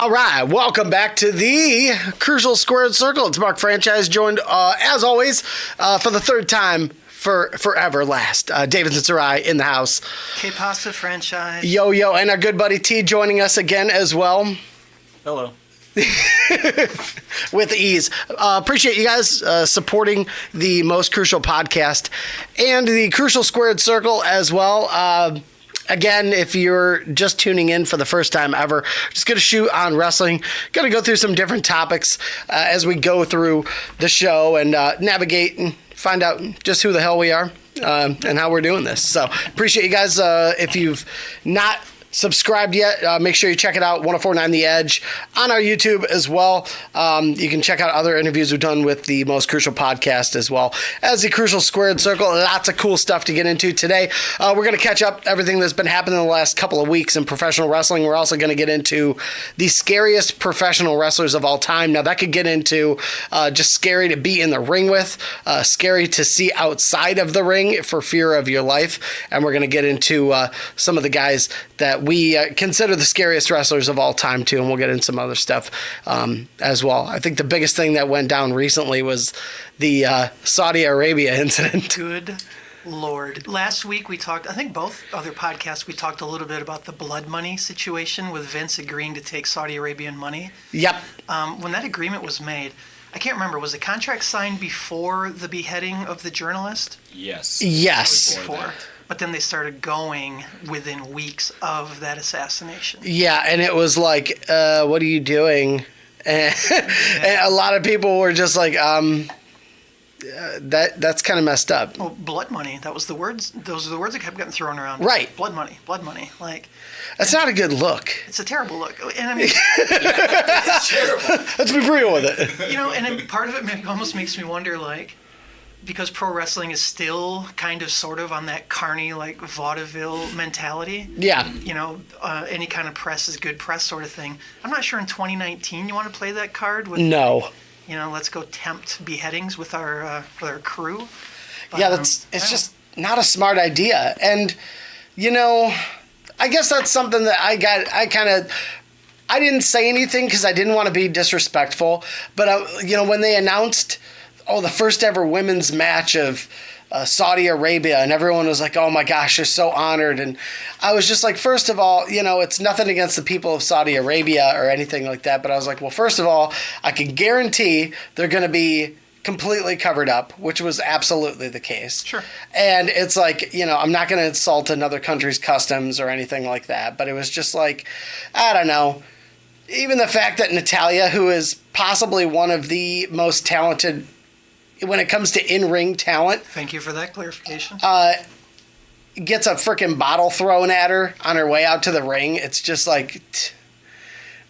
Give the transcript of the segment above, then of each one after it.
All right, welcome back to the Crucial Squared Circle. It's Mark Franchise, joined, as always, for the third time forever last. Davison Sarai in the house. K-Pasta Franchise. Yo, and our good buddy T joining us again as well. Hello. With ease. Appreciate you guys supporting the Most Crucial podcast and the Crucial Squared Circle as well. Again, if you're just tuning in for the first time ever, just going to shoot on wrestling. Going to go through some different topics as we go through the show and navigate and find out just who the hell we are and how we're doing this. So appreciate you guys. If you've not subscribed yet, make sure you check it out, 1049 The Edge, on our YouTube as well. You can check out other interviews we've done with the Most Crucial podcast as well as the Crucial Squared Circle. Lots of cool stuff to get into today. We're going to catch up everything that's been happening in the last couple of weeks in professional wrestling. We're also going to get into the scariest professional wrestlers of all time. Now, that could get into just scary to be in the ring with, scary to see outside of the ring for fear of your life. And we're going to get into some of the guys that we consider the scariest wrestlers of all time, too, and we'll get into some other stuff as well. I think the biggest thing that went down recently was the Saudi Arabia incident. Good Lord. Last week we talked, I think both other podcasts, we talked a little bit about the blood money situation with Vince agreeing to take Saudi Arabian money. Yep. When that agreement was made, I can't remember, was the contract signed before the beheading of the journalist? Yes. Yes. Before. But then they started going within weeks of that assassination. Yeah, and it was like, what are you doing? And a lot of people were just like, that's kind of messed up. Well, blood money, that was the words. Those are the words that kept getting thrown around. Right. Blood money. Like, that's not a good look. it's a terrible look. And I mean, It's terrible. Let's be real with it. and then part of it almost makes me wonder, like, because pro wrestling is still kind of sort of on that carny, like, vaudeville mentality. Yeah. Any kind of press is good press sort of thing. I'm not sure in 2019 you want to play that card with, No. let's go tempt beheadings with our crew. But, Yeah, it's just not a smart idea. And, I guess that's something that I didn't say anything because I didn't want to be disrespectful. But, when they announced, the first ever women's match of Saudi Arabia, and everyone was like, oh my gosh, they're so honored. And I was just like, first of all, it's nothing against the people of Saudi Arabia or anything like that. But I was like, well, first of all, I can guarantee they're going to be completely covered up, which was absolutely the case. Sure. And it's like, I'm not going to insult another country's customs or anything like that. But it was just like, I don't know. Even the fact that Natalya, who is possibly one of the most talented when it comes to in-ring talent. Thank you for that clarification. Gets a freaking bottle thrown at her on her way out to the ring. It's just like,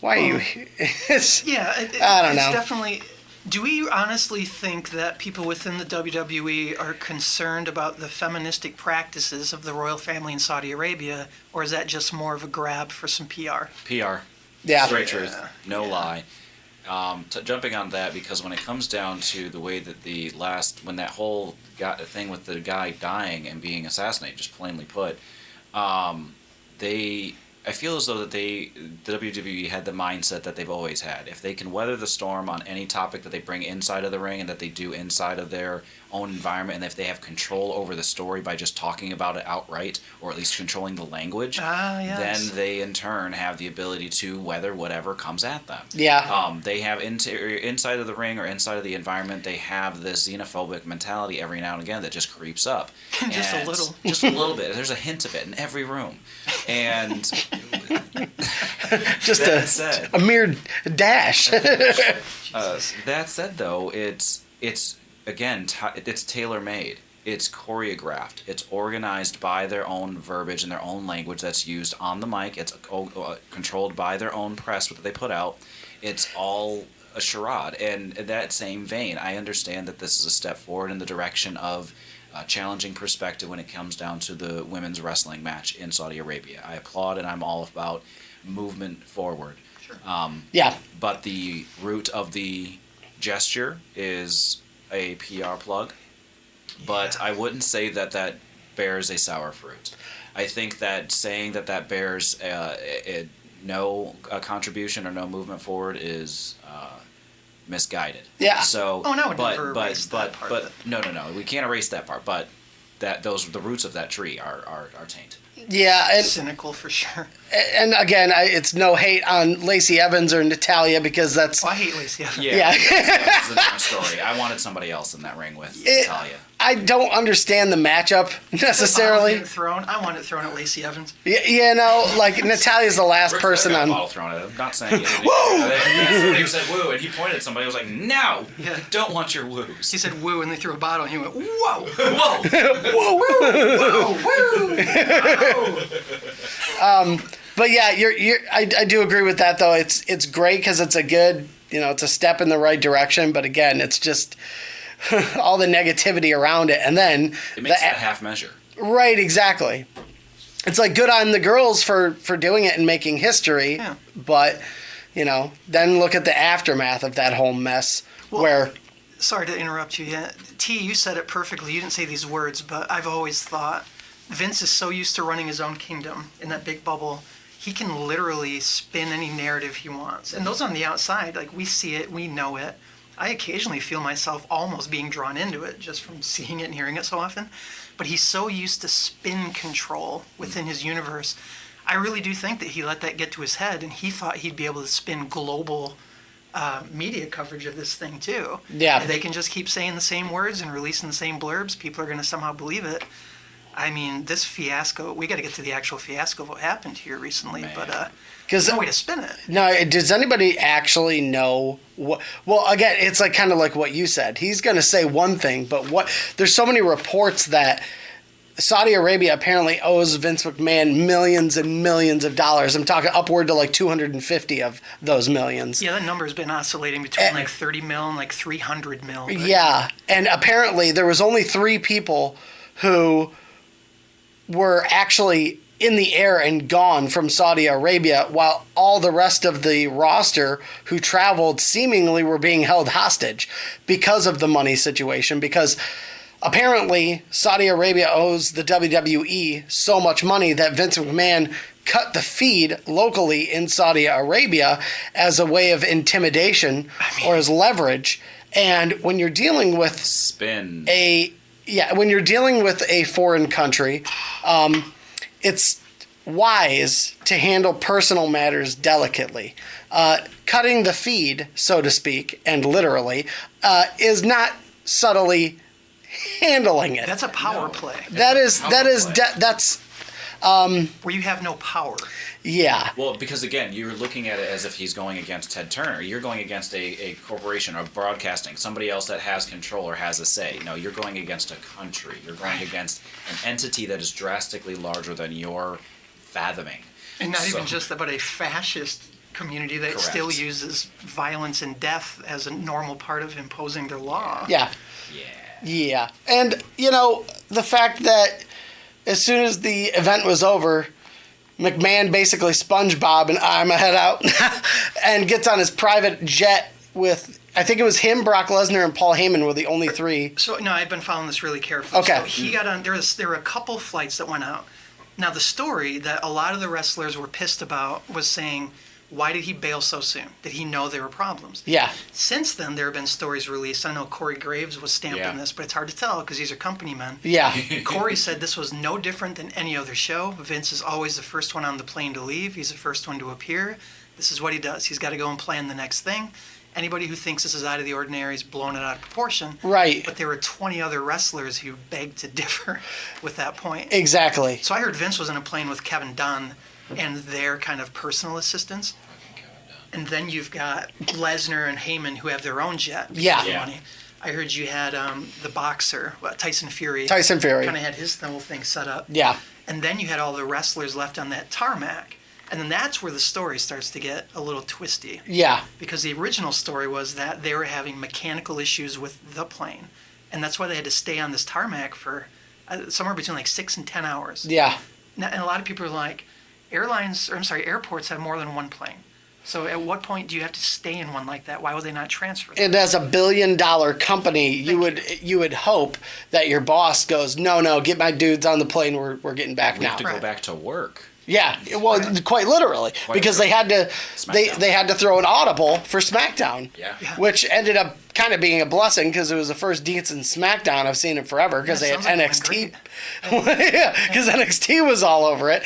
why are you here? I don't know. Definitely. Do we honestly think that people within the WWE are concerned about the feministic practices of the royal family in Saudi Arabia, or is that just more of a grab for some PR? PR. Yeah. Straight truth. No lie. Jumping on that, because when it comes down to the way that when that whole thing with the guy dying and being assassinated, just plainly put, I feel as though that the WWE had the mindset that they've always had. If they can weather the storm on any topic that they bring inside of the ring and that they do inside of their own environment, and if they have control over the story by just talking about it outright, or at least controlling the language, yes. then they in turn have the ability to weather whatever comes at them. Yeah. They have inside of the ring or inside of the environment, they have this xenophobic mentality every now and again that just creeps up. Just a little. Just a little bit. There's a hint of it in every room. And just a mere dash. That said, though, it's again, it's tailor-made. It's choreographed. It's organized by their own verbiage and their own language that's used on the mic. It's controlled by their own press that they put out. It's all a charade. And in that same vein, I understand that this is a step forward in the direction of challenging perspective when it comes down to the women's wrestling match in Saudi Arabia. I applaud, and I'm all about movement forward. Sure. Yeah. But the root of the gesture is a PR plug. But I wouldn't say that bears a sour fruit. I think that saying that bears no contribution or no movement forward is misguided. Yeah. So. Oh, no, we'd but never erase that part of it. no, we can't erase that part. But the roots of that tree are tainted. Yeah, and Cynical for sure. it's no hate on Lacey Evans or Natalia because that's. Well, I hate Lacey Evans. Yeah. That's a different story. I wanted somebody else in that ring with Natalia. I don't understand the matchup necessarily. I want it thrown at Lacey Evans. You know, like Natalia's the last person on. Bottle thrown at him. Not saying it. Woo! He said woo, and he pointed at somebody. I was like, no, Yeah. I don't want your woos. He said woo, and they threw a bottle, and he went, whoa, Whoa! whoa. But yeah, I do agree with that though. It's great because it's a good, it's a step in the right direction. But again, it's just all the negativity around it, and then It makes it a half measure. right, exactly. It's like good on the girls for doing it and making history, Yeah. but then look at the aftermath of that whole mess where. Sorry to interrupt you. Yeah. T, you said it perfectly. You didn't say these words, but I've always thought Vince is so used to running his own kingdom in that big bubble. He can literally spin any narrative he wants. And those on the outside, like we see it, we know it. I occasionally feel myself almost being drawn into it just from seeing it and hearing it so often. But he's so used to spin control within his universe. I really do think that he let that get to his head, and he thought he'd be able to spin global media coverage of this thing too. Yeah. If they can just keep saying the same words and releasing the same blurbs, people are going to somehow believe it. I mean, this fiasco, we got to get to the actual fiasco of what happened here recently, Man. but Because no way to spin it. no, does anybody actually know what? Well, again, it's like kind of like what you said. He's going to say one thing, but there's so many reports that Saudi Arabia apparently owes Vince McMahon millions and millions of dollars. I'm talking upward to like 250 of those millions. Yeah, that number's been oscillating between like 30 mil and like 300 mil. But Yeah, and apparently there was only 3 people who were actually in the air and gone from Saudi Arabia, while all the rest of the roster who traveled seemingly were being held hostage because of the money situation, because apparently Saudi Arabia owes the WWE so much money that Vince McMahon cut the feed locally in Saudi Arabia as a way of intimidation or as leverage. And when you're dealing with Spin. when you're dealing with a foreign country, it's wise to handle personal matters delicately. Cutting the feed, so to speak, and literally, is not subtly handling it. that's a power No. play That's where you have no power. yeah. Well, because again, you're looking at it as if he's going against Ted Turner. You're going against a corporation or broadcasting, somebody else that has control or has a say. No, you're going against a country. You're going against an entity that is drastically larger than your fathoming. And not So- even just that, but a fascist community that Correct. still uses violence and death as a normal part of imposing their law. Yeah. Yeah. Yeah. And, the fact that as soon as the event was over, McMahon basically SpongeBob and I'm a head out and gets on his private jet with, I think it was him, Brock Lesnar, and Paul Heyman were the only 3. So, no, I've been following this really carefully. Okay. So he got on, there were a couple flights that went out. Now, the story that a lot of the wrestlers were pissed about was saying, why did he bail so soon? Did he know there were problems? Yeah. Since then, there have been stories released. I know Corey Graves was stamped Yeah. in this, but it's hard to tell because these are company men. Yeah. Corey said this was no different than any other show. Vince is always the first one on the plane to leave. He's the first one to appear. This is what he does. He's got to go and plan the next thing. Anybody who thinks this is out of the ordinary is blown it out of proportion. Right. But there were 20 other wrestlers who begged to differ with that point. Exactly. So I heard Vince was in a plane with Kevin Dunn and their kind of personal assistants. And then you've got Lesnar and Heyman who have their own jet. because Yeah. of Yeah. money. I heard you had the boxer, Tyson Fury. Tyson Fury. Kind of had his whole thing set up. Yeah. And then you had all the wrestlers left on that tarmac. And then that's where the story starts to get a little twisty. Yeah. Because the original story was that they were having mechanical issues with the plane. And that's why they had to stay on this tarmac for somewhere between like 6 and 10 hours. Yeah. Now, and a lot of people are like, airports have more than one plane. So at what point do you have to stay in one like that? Why would they not transfer them? And as a $1 billion company, you would hope that your boss goes, no, get my dudes on the plane. We're getting back We now. have to go Right. back to work. Yeah, well, quite literally, because they had to they had to throw an audible for SmackDown, which ended up kind of being a blessing because it was the first decent SmackDown I've seen in forever because they had NXT, because NXT was all over it,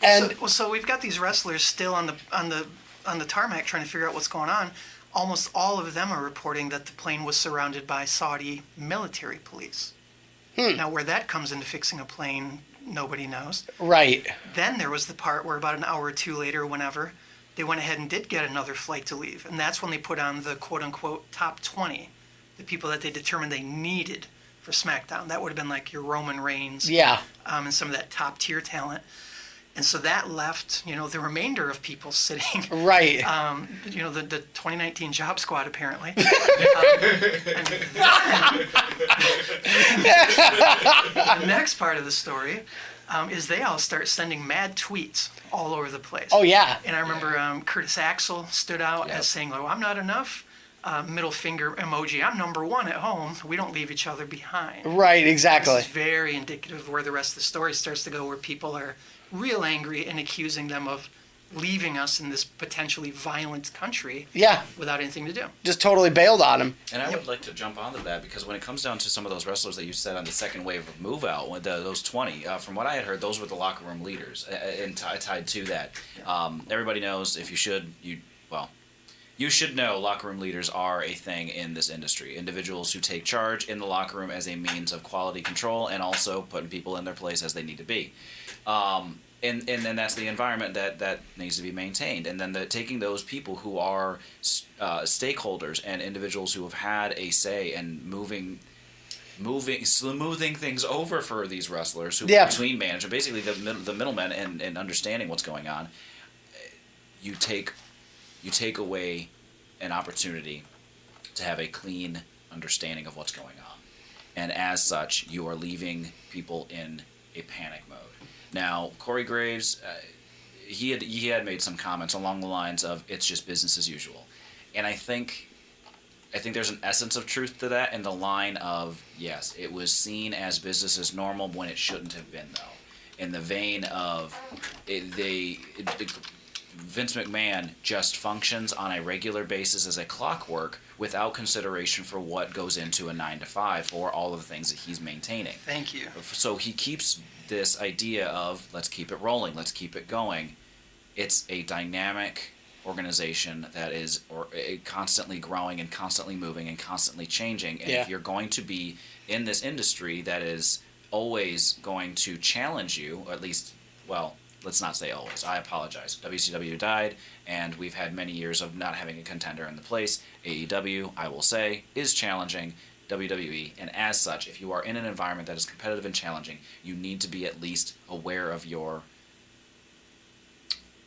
and so we've got these wrestlers still on the tarmac trying to figure out what's going on. Almost all of them are reporting that the plane was surrounded by Saudi military police. Now, where that comes into fixing a plane, nobody knows. Right. Then there was the part where about an hour or two later, whenever, they went ahead and did get another flight to leave. And that's when they put on the quote-unquote top 20, the people that they determined they needed for SmackDown. That would have been like your Roman Reigns. And some of that top-tier talent. And so that left, the remainder of people sitting. Right. The 2019 Job Squad, apparently. And the next part of the story is they all start sending mad tweets all over the place. Oh, yeah. And I remember Curtis Axel stood out as saying, I'm not enough. Middle finger emoji. I'm number one at home. We don't leave each other behind. Right, exactly. This is very indicative of where the rest of the story starts to go, where people are real angry and accusing them of leaving us in this potentially violent country without anything to do. Just totally bailed on him. And I would like to jump onto that because when it comes down to some of those wrestlers that you said on the second wave of move out, those 20, from what I had heard, those were the locker room leaders. And tied to that, everybody knows you should know locker room leaders are a thing in this industry. Individuals who take charge in the locker room as a means of quality control and also putting people in their place as they need to be. And then that's the environment that needs to be maintained. And then taking those people who are stakeholders and individuals who have had a say and smoothing things over for these wrestlers who between management, basically the middlemen and understanding what's going on, you take away an opportunity to have a clean understanding of what's going on. And as such, you are leaving people in a panic mode. Now, Corey Graves, he had made some comments along the lines of it's just business as usual. And I think there's an essence of truth to that in the line of, yes, it was seen as business as normal when it shouldn't have been, though. In the vein of Vince McMahon just functions on a regular basis as a clockwork without consideration for what goes into a 9-to-5 for all of the things that he's maintaining. Thank you. So he keeps this idea of let's keep it rolling, let's keep it going. It's a dynamic organization that is constantly growing and constantly moving and constantly changing. And if you're going to be in this industry that is always going to challenge you, or at least, well, let's not say always. I apologize. WCW died, and we've had many years of not having a contender in the place. AEW, I will say, is challenging WWE, and as such, if you are in an environment that is competitive and challenging, you need to be at least aware of your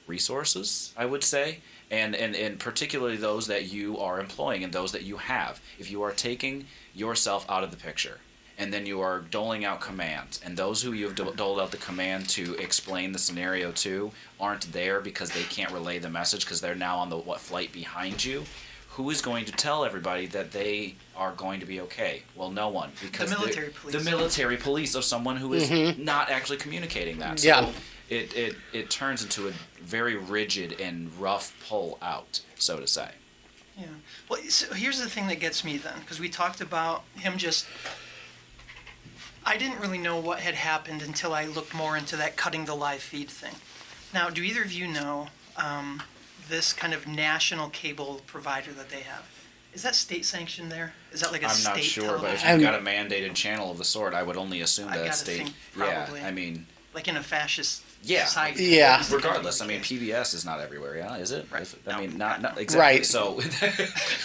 resources, I would say, and particularly those that you are employing and those that you have. If you are taking yourself out of the picture, and then you are doling out commands, and those who you've doled out the command to explain the scenario to aren't there because they can't relay the message because they're now on the flight behind you, who is going to tell everybody that they are going to be okay? Well, no one, because the military police. The military police of someone who is not actually communicating that. So it turns into a very rigid and rough pull out, so to say. Yeah. Well, so here's the thing that gets me then, because we talked about him just. I didn't really know what had happened until I looked more into that cutting the live feed thing. Now, do either of you know this kind of national cable provider that they have? Is that state sanctioned there? Is that like a state I'm not sure, television? but if you've got a mandated channel of the sort, I would only assume I that gotta state. think probably. Yeah, I mean. Like in a fascist Yeah. society. Yeah. Regardless, I mean, PBS is not everywhere, yeah, is it? Right. I mean, No, not exactly. Right. So.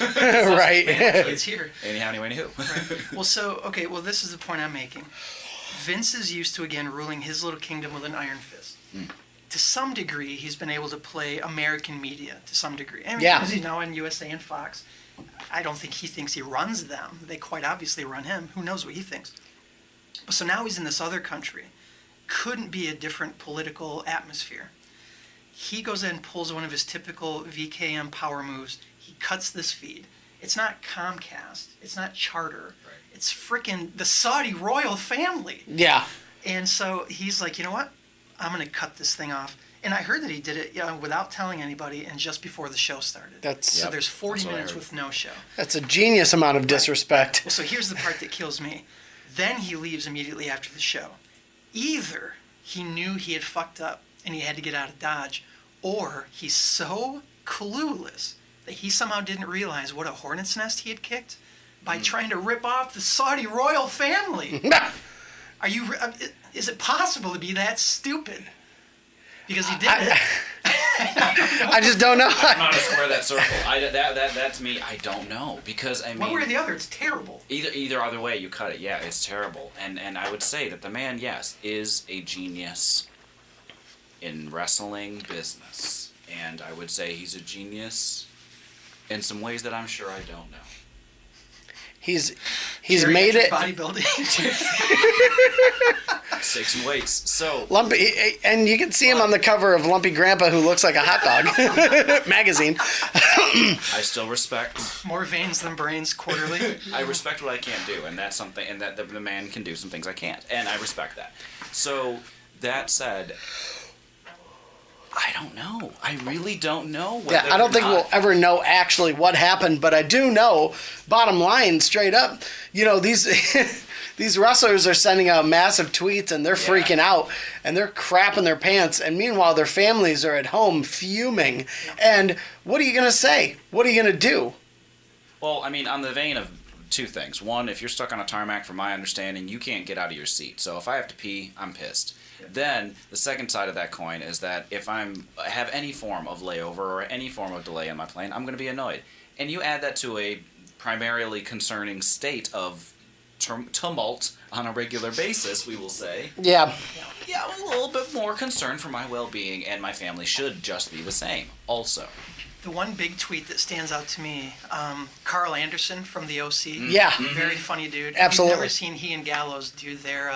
Right. It's here. Anyhow, anywho. Right. Well, so, okay, well, this is the point I'm making. Vince is used to, again, ruling his little kingdom with an iron fist. To some degree, he's been able to play American media, to some degree. I mean, because he's now in USA and Fox. I don't think he thinks he runs them. They quite obviously run him. Who knows what he thinks? But so now he's in this other country. Couldn't be a different political atmosphere. He goes in and pulls one of his typical VKM power moves. He cuts this feed. It's not Comcast. It's not Charter. Right. It's frickin' the Saudi royal family. Yeah. And so he's like, you know what? I'm going to cut this thing off. And I heard that he did it without telling anybody and just before the show started. So there's 40 minutes with no show. That's a genius amount of disrespect. Well, so here's the part that kills me. Then he leaves immediately after the show. Either he knew he had fucked up and he had to get out of Dodge, or he's so clueless that he somehow didn't realize what a hornet's nest he had kicked by trying to rip off the Saudi royal family. Is it possible to be that stupid? Because he did it. I just don't know. I'm not to square that circle. That to me, I don't know, because I mean, one way or the other, it's terrible. Either other way you cut it, yeah, it's terrible. And I would say that the man, yes, is a genius in wrestling business, and I would say he's a genius in some ways that I'm sure I don't know. He's made it. Bodybuilding. Take some weights. So Lumpy, and you can see him on the cover of Lumpy Grandpa who looks like a hot dog magazine. I still respect. More veins than brains quarterly. I respect what I can't do, and that's something, and that the man can do some things I can't, and I respect that. So that said, I don't know. I really don't know. Yeah, I don't think we'll ever know actually what happened, but I do know, bottom line, straight up, these these wrestlers are sending out massive tweets and they're freaking out and they're crapping their pants, and meanwhile their families are at home fuming. And what are you going to say? What are you going to do? Well, I mean, on the vein of two things. One, if you're stuck on a tarmac, from my understanding, you can't get out of your seat. So if I have to pee, I'm pissed. Then the second side of that coin is that if I have any form of layover or any form of delay on my plane, I'm going to be annoyed. And you add that to a primarily concerning state of tumult on a regular basis, we will say. Yeah. Yeah, I'm a little bit more concerned for my well-being, and my family should just be the same also. The one big tweet that stands out to me, Carl Anderson from the OC. Yeah. Very funny dude. Absolutely. I've never seen he and Gallows do their,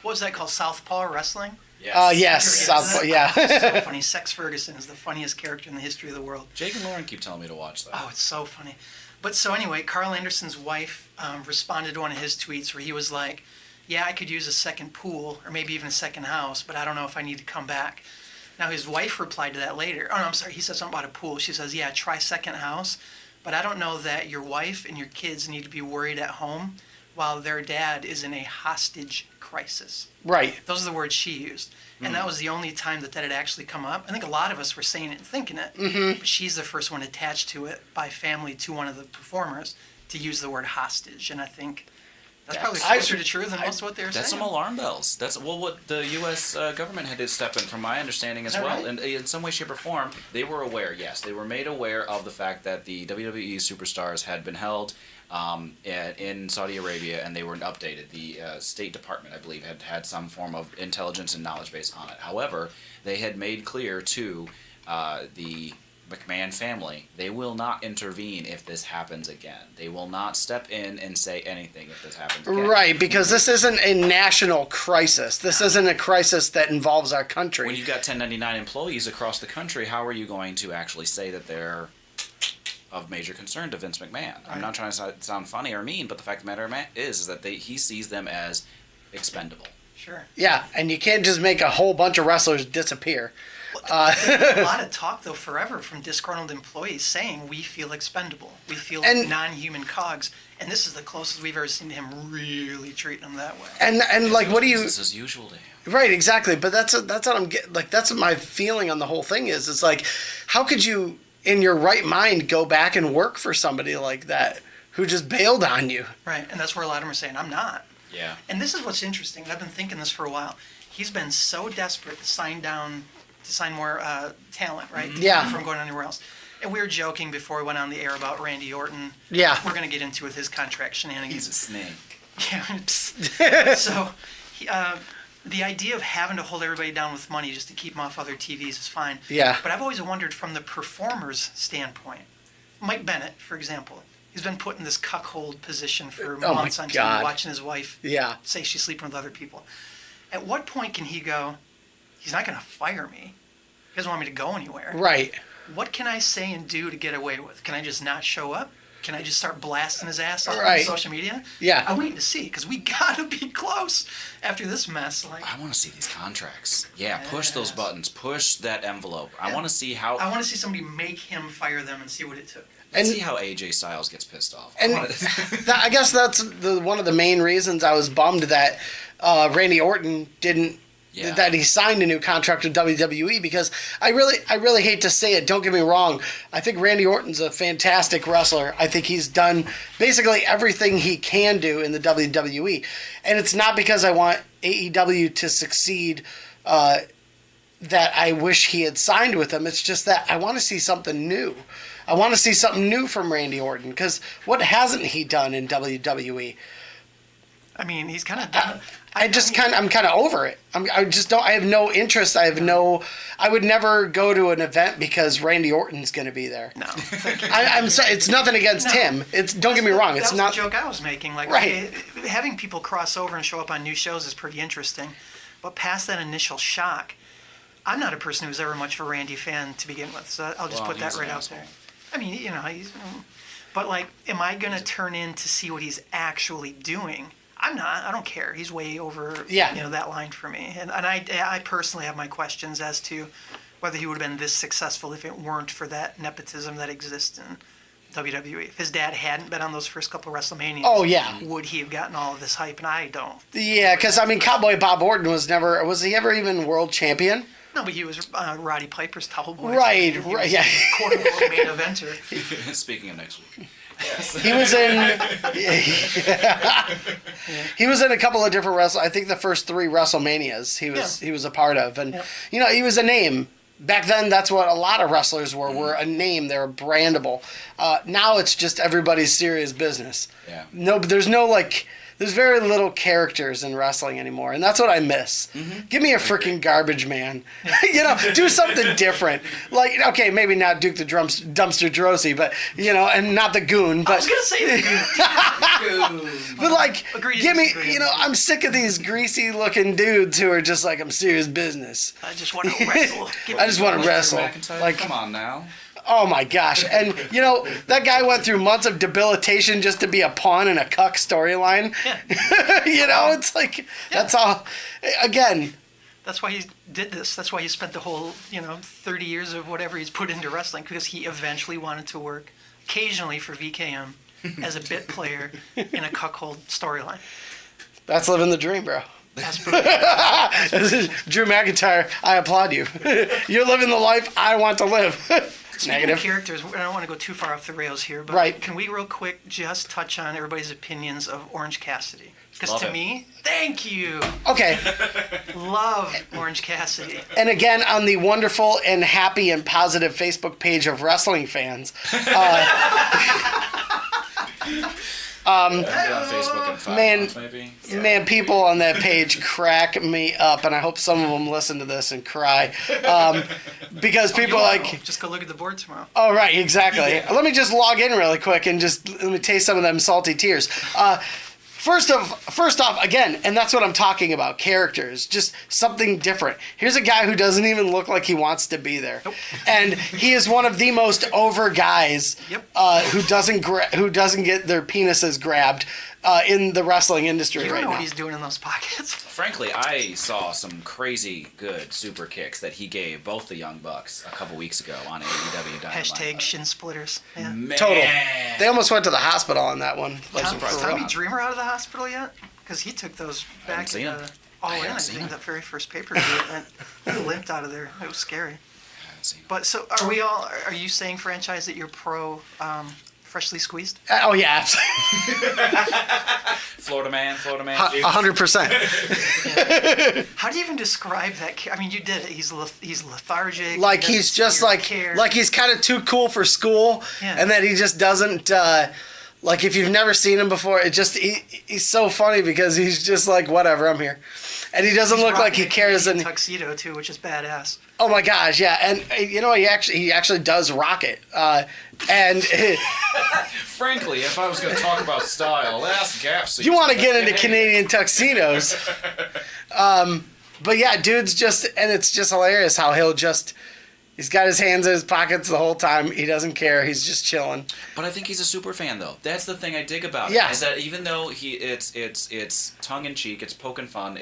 what was that called, Southpaw Wrestling? Yes. Southpaw, yeah. So funny. Sex Ferguson is the funniest character in the history of the world. Jake and Lauren keep telling me to watch that. Oh, it's so funny. But so anyway, Carl Anderson's wife responded to one of his tweets where he was like, yeah, I could use a second pool or maybe even a second house, but I don't know if I need to come back. Now his wife replied to that later. Oh, no, I'm sorry. He said something about a pool. She says, yeah, try second house, but I don't know that your wife and your kids need to be worried at home while their dad is in a hostage crisis. Right. Those are the words she used. And that was the only time that had actually come up. I think a lot of us were saying it and thinking it. Mm-hmm. But she's the first one attached to it by family to one of the performers to use the word hostage. And I think that's probably closer to truth than most of what they were saying. That's some alarm bells. That's what the U.S. Government had to step in, from my understanding as well. Right? And in some way, shape, or form, they were aware. Yes, they were made aware of the fact that the WWE superstars had been held in Saudi Arabia, and they were updated. The State Department, I believe, had some form of intelligence and knowledge base on it. However, they had made clear to the McMahon family, they will not intervene if this happens again. They will not step in and say anything if this happens again. Right, because this isn't a national crisis. This isn't a crisis that involves our country. When you've got 1099 employees across the country, how are you going to actually say that they're of major concern to Vince McMahon? Right. I'm not trying to sound funny or mean, but the fact of the matter is that he sees them as expendable. Sure. Yeah, and you can't just make a whole bunch of wrestlers disappear. There's a lot of talk, though, forever from disgruntled employees saying we feel expendable. We feel like non-human cogs. And this is the closest we've ever seen to him really treating them that way. And like, what do you... Business as usual to him. Right, exactly. But that's what I'm getting... Like, that's what my feeling on the whole thing is. It's like, how could you, in your right mind, go back and work for somebody like that who just bailed on you? Right, and that's where a lot of them are saying, I'm not. Yeah. And this is what's interesting. I've been thinking this for a while. He's been so desperate to sign more talent, right? Yeah. From going anywhere else. And we were joking before we went on the air about Randy Orton. Yeah. We're going to get into with his contract shenanigans. He's a snake. Yeah. So, the idea of having to hold everybody down with money just to keep them off other TVs is fine. Yeah. But I've always wondered from the performer's standpoint. Mike Bennett, for example, he's been put in this cuckold position for months on TV, watching his wife say she's sleeping with other people. At what point can he go, he's not going to fire me. He doesn't want me to go anywhere. Right. What can I say and do to get away with? Can I just not show up? can I just start blasting his ass on Right. social media? Yeah. I'm waiting to see because we gotta be close after this mess. Like, I want to see these contracts. Yeah, push those buttons. Push that envelope. I want to see how. I want to see somebody make him fire them and see what it took. Let's And- see how AJ Styles gets pissed off. And I guess that's one of the main reasons I was bummed that Randy Orton didn't. Yeah. That he signed a new contract with WWE, because I really hate to say it. Don't get me wrong. I think Randy Orton's a fantastic wrestler. I think he's done basically everything he can do in the WWE, and it's not because I want AEW to succeed that I wish he had signed with them. It's just that I want to see something new. I want to see something new from Randy Orton, because what hasn't he done in WWE? I mean, he's kind of done. I'm kind of over it. I have no interest. I would never go to an event because Randy Orton's going to be there. No, thank you. I'm sorry. It's nothing against him. Don't get me wrong. It's that was not. the joke I was making. Like, Right. okay, having people cross over and show up on new shows is pretty interesting, but past that initial shock, I'm not a person who's ever much of a Randy fan to begin with. So I'll just Well, put that he's right an out asshole. there. I mean, but like, am I gonna turn in to see what he's actually doing? I'm not. I don't care. He's way over, Yeah. that line for me. And I personally have my questions as to whether he would have been this successful if it weren't for that nepotism that exists in WWE. If his dad hadn't been on those first couple of WrestleManias, Oh, yeah. would he have gotten all of this hype? And I don't. Yeah, because Cowboy Bob Orton was he ever even world champion? No, but he was Roddy Piper's towel boy. Right, So he right, was yeah. a quote-unquote main eventer. Speaking of next week. He was in. He was in a couple of different I think the first 3 WrestleManias he was a part of, and he was a name. Back then, that's what a lot of wrestlers were a name. They were brandable. Now it's just everybody's serious business. Yeah. No, but there's very little characters in wrestling anymore, and that's what I miss. Give me a freaking garbage man. Do something different. Like, okay, maybe not Duke the Dumpster Drosy, but and not the Goon. But I was gonna say the but like, Agree to give me, disagree. I'm sick of these greasy looking dudes who are just like, I'm serious business. I just want to wrestle. I just want to wrestle. McIntyre, Like, come on now. oh my gosh. And, that guy went through months of debilitation just to be a pawn in a cuck storyline. Yeah. It's like, that's all. Again, That's why he did this. That's why he spent the whole, 30 years of whatever he's put into wrestling, because he eventually wanted to work occasionally for VKM as a bit player in a cuckold storyline. that's living the dream, bro. That's brutal. Drew McIntyre, I applaud you. You're living the life I want to live. Speaking Negative. of characters, I don't want to go too far off the rails here, but Right. can we real quick just touch on everybody's opinions of Orange Cassidy? Because Love to it. me, thank you, Okay. love Orange Cassidy. And again, on the wonderful and happy and positive Facebook page of wrestling fans, I'll get on Facebook in 5 man, months, maybe. man, people on that page crack me up, and I hope some of them listen to this and cry, because people are like, Just go look at the board tomorrow. oh right, exactly. Let me just log in really quick and just let me taste some of them salty tears. First off, again, and that's what I'm talking about, characters, just something different. Here's a guy who doesn't even look like he wants to be there. Nope. And he is one of the most over guys Yep. who doesn't get their penises grabbed in the wrestling industry You don't right know now. what he's doing in those pockets. Frankly, I saw some crazy good super kicks that he gave both the Young Bucks a couple weeks ago on AEW Dynamite. Hashtag shin splitters. Yeah. Man. Total. They almost went to the hospital on that one. Like, Tom, for is real. Tommy Dreamer out of the hospital yet? Because he took those back seen in him. All I In, haven't I seen think, him. that very first pay-per-view event. He limped out of there. It was scary. See. But so, are you saying, franchise, that you're pro freshly squeezed? Oh yeah, absolutely. Florida man. 100%. How do you even describe that? I mean, you did it. He's lethargic. Like he he's doesn't just seem to like care. he's kind of too cool for school, Yeah. and that he just doesn't. Like if you've never seen him before, he's so funny because he's just like whatever, I'm here, and he doesn't look like he rocking a cares. Canadian And tuxedo too, which is badass. oh my gosh, yeah, and he actually does rock it, and Frankly, if I was going to talk about style, ask Gaps. you want to get into Canadian tuxedos. But yeah, dude's just, and it's just hilarious how he'll just, He's got his hands in his pockets the whole time. He doesn't care. He's just chilling. But I think he's a super fan, though. That's the thing I dig about Yeah. it. Is that even though it's tongue in cheek, it's poking fun,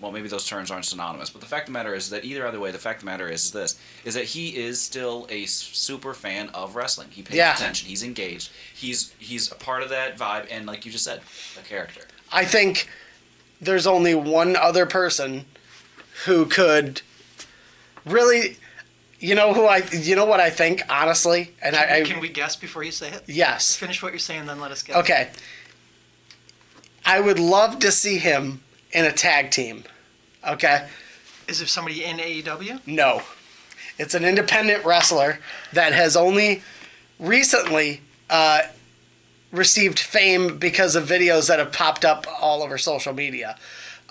well, maybe those terms aren't synonymous. But the fact of the matter is that either way, the fact of the matter is that he is still a super fan of wrestling. He pays attention. He's engaged. He's a part of that vibe, and like you just said, a character. I think there's only one other person who could really. You know what I think, honestly? And Can we guess before you say it? Yes. Finish what you're saying, then let us guess. Okay. I would love to see him in a tag team. Okay? Is there somebody in AEW? No. It's an independent wrestler that has only recently received fame because of videos that have popped up all over social media.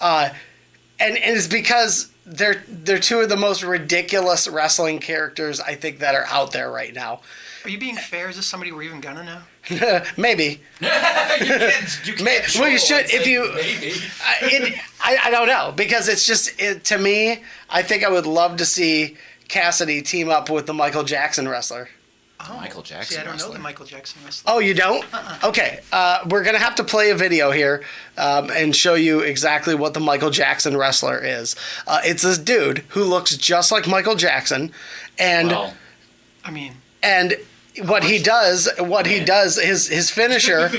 And it's because they're two of the most ridiculous wrestling characters I think that are out there right now. Are you being fair? Is this somebody we're even gonna know? Maybe. You can't Well, you should if you. maybe. I don't know because it's just to me. I think I would love to see Cassidy team up with the Michael Jackson wrestler. Oh, Michael Jackson See, I don't know wrestler. the Michael Jackson wrestler. Oh, you don't? Okay. We're going to have to play a video here and show you exactly what the Michael Jackson wrestler is. It's this dude who looks just like Michael Jackson. And Well, I mean, what he does, his finisher,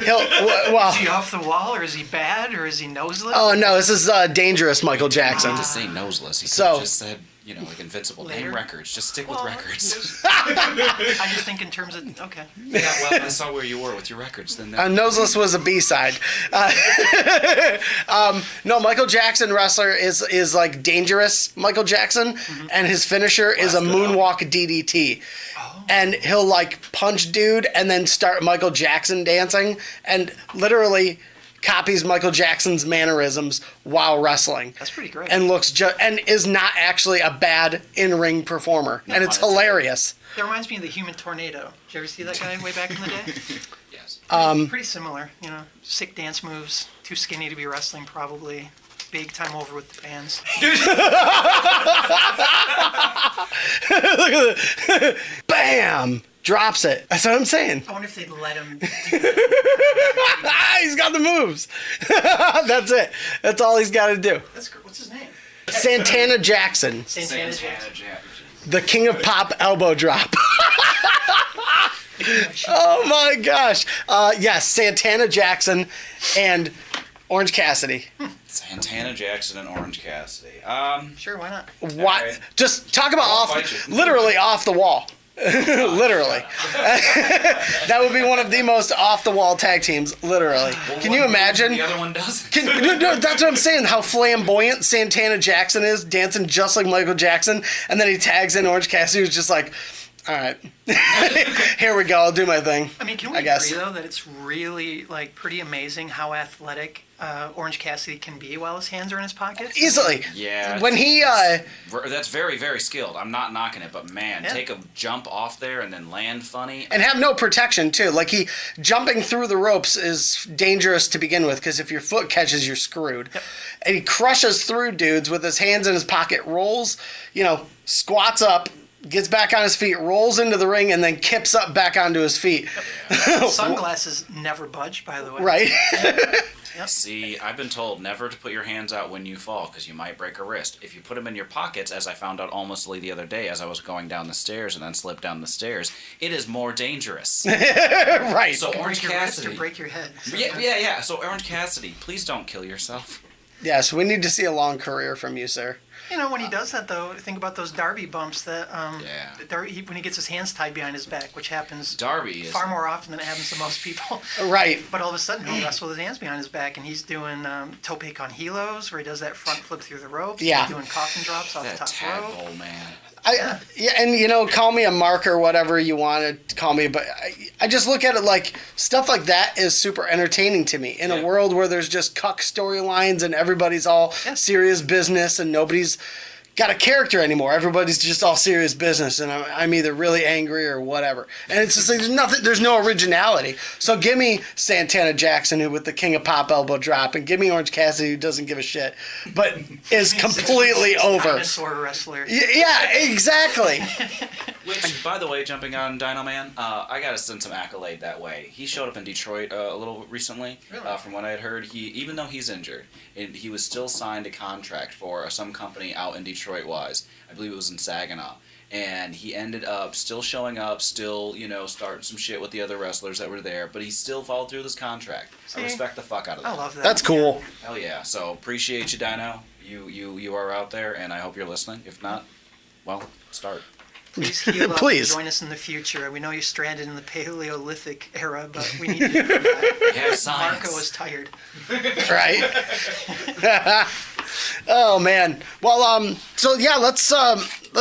well, is he off the wall, or is he bad, or is he noseless? oh no, this is dangerous Michael Jackson. just say noseless. He could So- have just said, like Invincible. Later. Name records. Just stick with Well, records. I just think in terms of okay. Yeah, well, I saw where you were with your records. Then that, Noseless was a B-side. No, Michael Jackson wrestler is like dangerous Michael Jackson, and his finisher is a Blast it moonwalk DDT. And he'll like punch dude and then start Michael Jackson dancing and literally copies Michael Jackson's mannerisms while wrestling. That's pretty great. And and is not actually a bad in-ring performer. And it's hilarious. That reminds me of the Human Tornado. Did you ever see that guy way back in the day? yes. Pretty similar, sick dance moves, too skinny to be wrestling probably. Big time over with the fans. Look at this. Bam! Drops it. That's what I'm saying. I wonder if they'd let him do He's got the moves. That's it. That's all he's got to do. What's his name? Santana Jackson, Santana Jackson. the king of pop elbow drop. Oh my gosh. Yes, Santana Jackson and Orange Cassidy. Santana Jackson and Orange Cassidy. Sure, why not? What? Alright. Just talk about I'll fight you. literally off the wall. Literally. That would be one of the most off the wall tag teams. Literally. Well, Can one you moves imagine? and the other one doesn't. No, that's what I'm saying. How flamboyant Santana Jackson is, dancing just like Michael Jackson, and then he tags in Orange Cassidy, who's just like, all right, here we go. I'll do my thing. I mean, can we I guess. agree though that it's really pretty amazing how athletic Orange Cassidy can be while his hands are in his pockets? Easily. Yeah. When he That's very, very skilled. I'm not knocking it, but man, Yeah. take a jump off there and then land funny. and have no protection too. Like he jumping through the ropes is dangerous to begin with because if your foot catches, you're screwed. Yep. And he crushes through dudes with his hands in his pocket, rolls, squats up, gets back on his feet, rolls into the ring, and then kips up back onto his feet. Sunglasses never budge, by the way. Right? Yep. See, I've been told never to put your hands out when you fall because you might break a wrist. If you put them in your pockets, as I found out almost the other day as I was going down the stairs and then slipped down the stairs, it is more dangerous. Right. So Orange Break your wrist Cassidy. or break your head. So, Yeah. So Orange Cassidy, please don't kill yourself. Yes, we need to see a long career from you, sir. When he does that, though, think about those Darby bumps that, Yeah. when he gets his hands tied behind his back, which happens Darby is far more often than it happens to most people. Right. But all of a sudden, he'll wrestle with his hands behind his back, and he's doing tope con hilos, where he does that front flip through the ropes. Yeah. He's doing coffin drops off that the top rope. tadpole man. And call me a mark or whatever you want to call me, but I just look at it like stuff like that is super entertaining to me in a world where there's just cuck storylines and everybody's all Yeah. serious business and nobody's got a character anymore. Everybody's just all serious business, and I'm either really angry or whatever. And it's just like there's no originality. So give me Santana Jackson, who with the King of Pop elbow drop, and give me Orange Cassidy, who doesn't give a shit, but is completely over. Dinosaur wrestler. Yeah, exactly. Which, by the way, jumping on Dino Man, I gotta send some accolade that way. He showed up in Detroit a little recently. Really? From what I had heard, even though he's injured, he was still signed a contract for some company out in Detroit. I believe it was in Saginaw, and he ended up still showing up, still starting some shit with the other wrestlers that were there, but he still followed through with his contract. See? I respect the fuck out of that. I love that. That's cool. Hell yeah! So appreciate you, Dino. You are out there, and I hope you're listening. If not, well, start. Please heal up Please. and join us in the future. We know you're stranded in the Paleolithic era, but we need you to do that. Yeah, science. Marco is tired. Right. Oh man. Well, so yeah, let's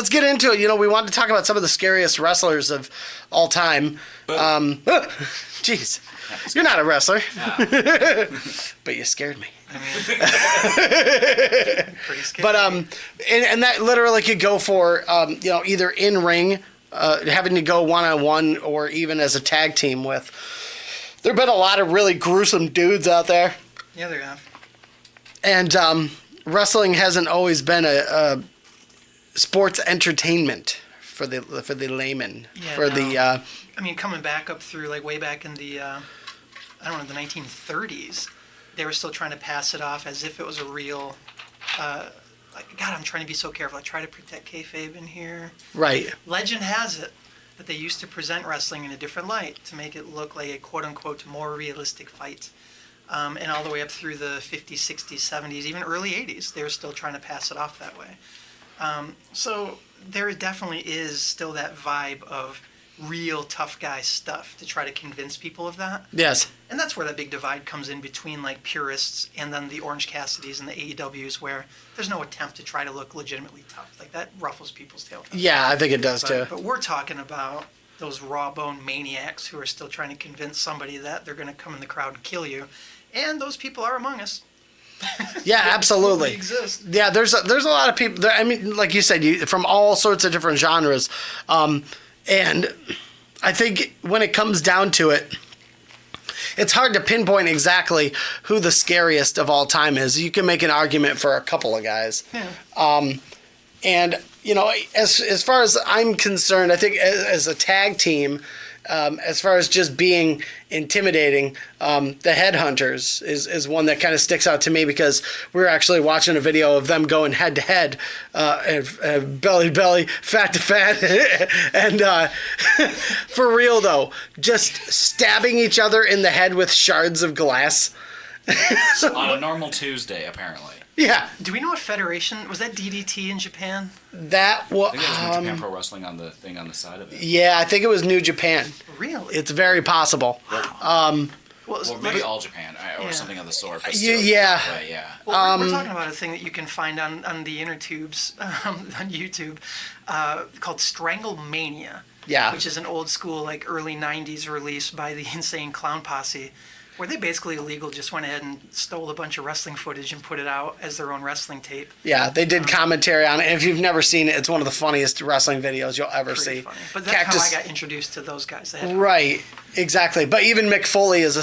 get into it. We wanted to talk about some of the scariest wrestlers of all time. Jeez, you're not a wrestler, but you scared me. Pretty scary. But and that literally could go for either in ring, having to go 1-on-1, or even as a tag team with. There've been a lot of really gruesome dudes out there. Yeah, there have. And wrestling hasn't always been a sports entertainment for the layman. Yeah, coming back up through way back in the the 1930s, they were still trying to pass it off as if it was a real. God, I'm trying to be so careful. I try to protect kayfabe in here. Right. Legend has it that they used to present wrestling in a different light to make it look like a quote-unquote more realistic fight. And all the way up through the 50s, 60s, 70s, even early 80s, they were still trying to pass it off that way. So there definitely is still that vibe of real tough guy stuff to try to convince people of that. Yes. And that's where that big divide comes in between purists and then the Orange Cassidys and the AEWs, where there's no attempt to try to look legitimately tough. That ruffles people's tails. Yeah, I think it does too. But we're talking about those raw bone maniacs who are still trying to convince somebody that they're going to come in the crowd and kill you. And those people are among us. Yeah, absolutely. They exist. Yeah, there's a lot of people. Like you said, from all sorts of different genres, and I think when it comes down to it, it's hard to pinpoint exactly who the scariest of all time is. You can make an argument for a couple of guys. Yeah. And as far as I'm concerned, I think as a tag team, as far as just being intimidating, the Headhunters is one that kind of sticks out to me, because we were actually watching a video of them going head to head, belly to belly, fat to fat, and for real though, just stabbing each other in the head with shards of glass. On a normal Tuesday, apparently. Yeah. Do we know what federation? Was that DDT in Japan? That was. I think it was New Japan Pro Wrestling on the thing on the side of it. Yeah, I think it was New Japan. Really? It's very possible. Well, Maybe All Japan or Yeah. something of the sort. But Yeah. still, yeah. Well, we're talking about a thing that you can find on the inner tubes on YouTube called Stranglemania. Yeah. Which is an old school, early 90s release by the Insane Clown Posse, where they basically just went ahead and stole a bunch of wrestling footage and put it out as their own wrestling tape. Yeah, they did commentary on it. And if you've never seen it, it's one of the funniest wrestling videos you'll ever Pretty see. funny. But that's how I got introduced to those guys. Right, exactly. But even Mick Foley is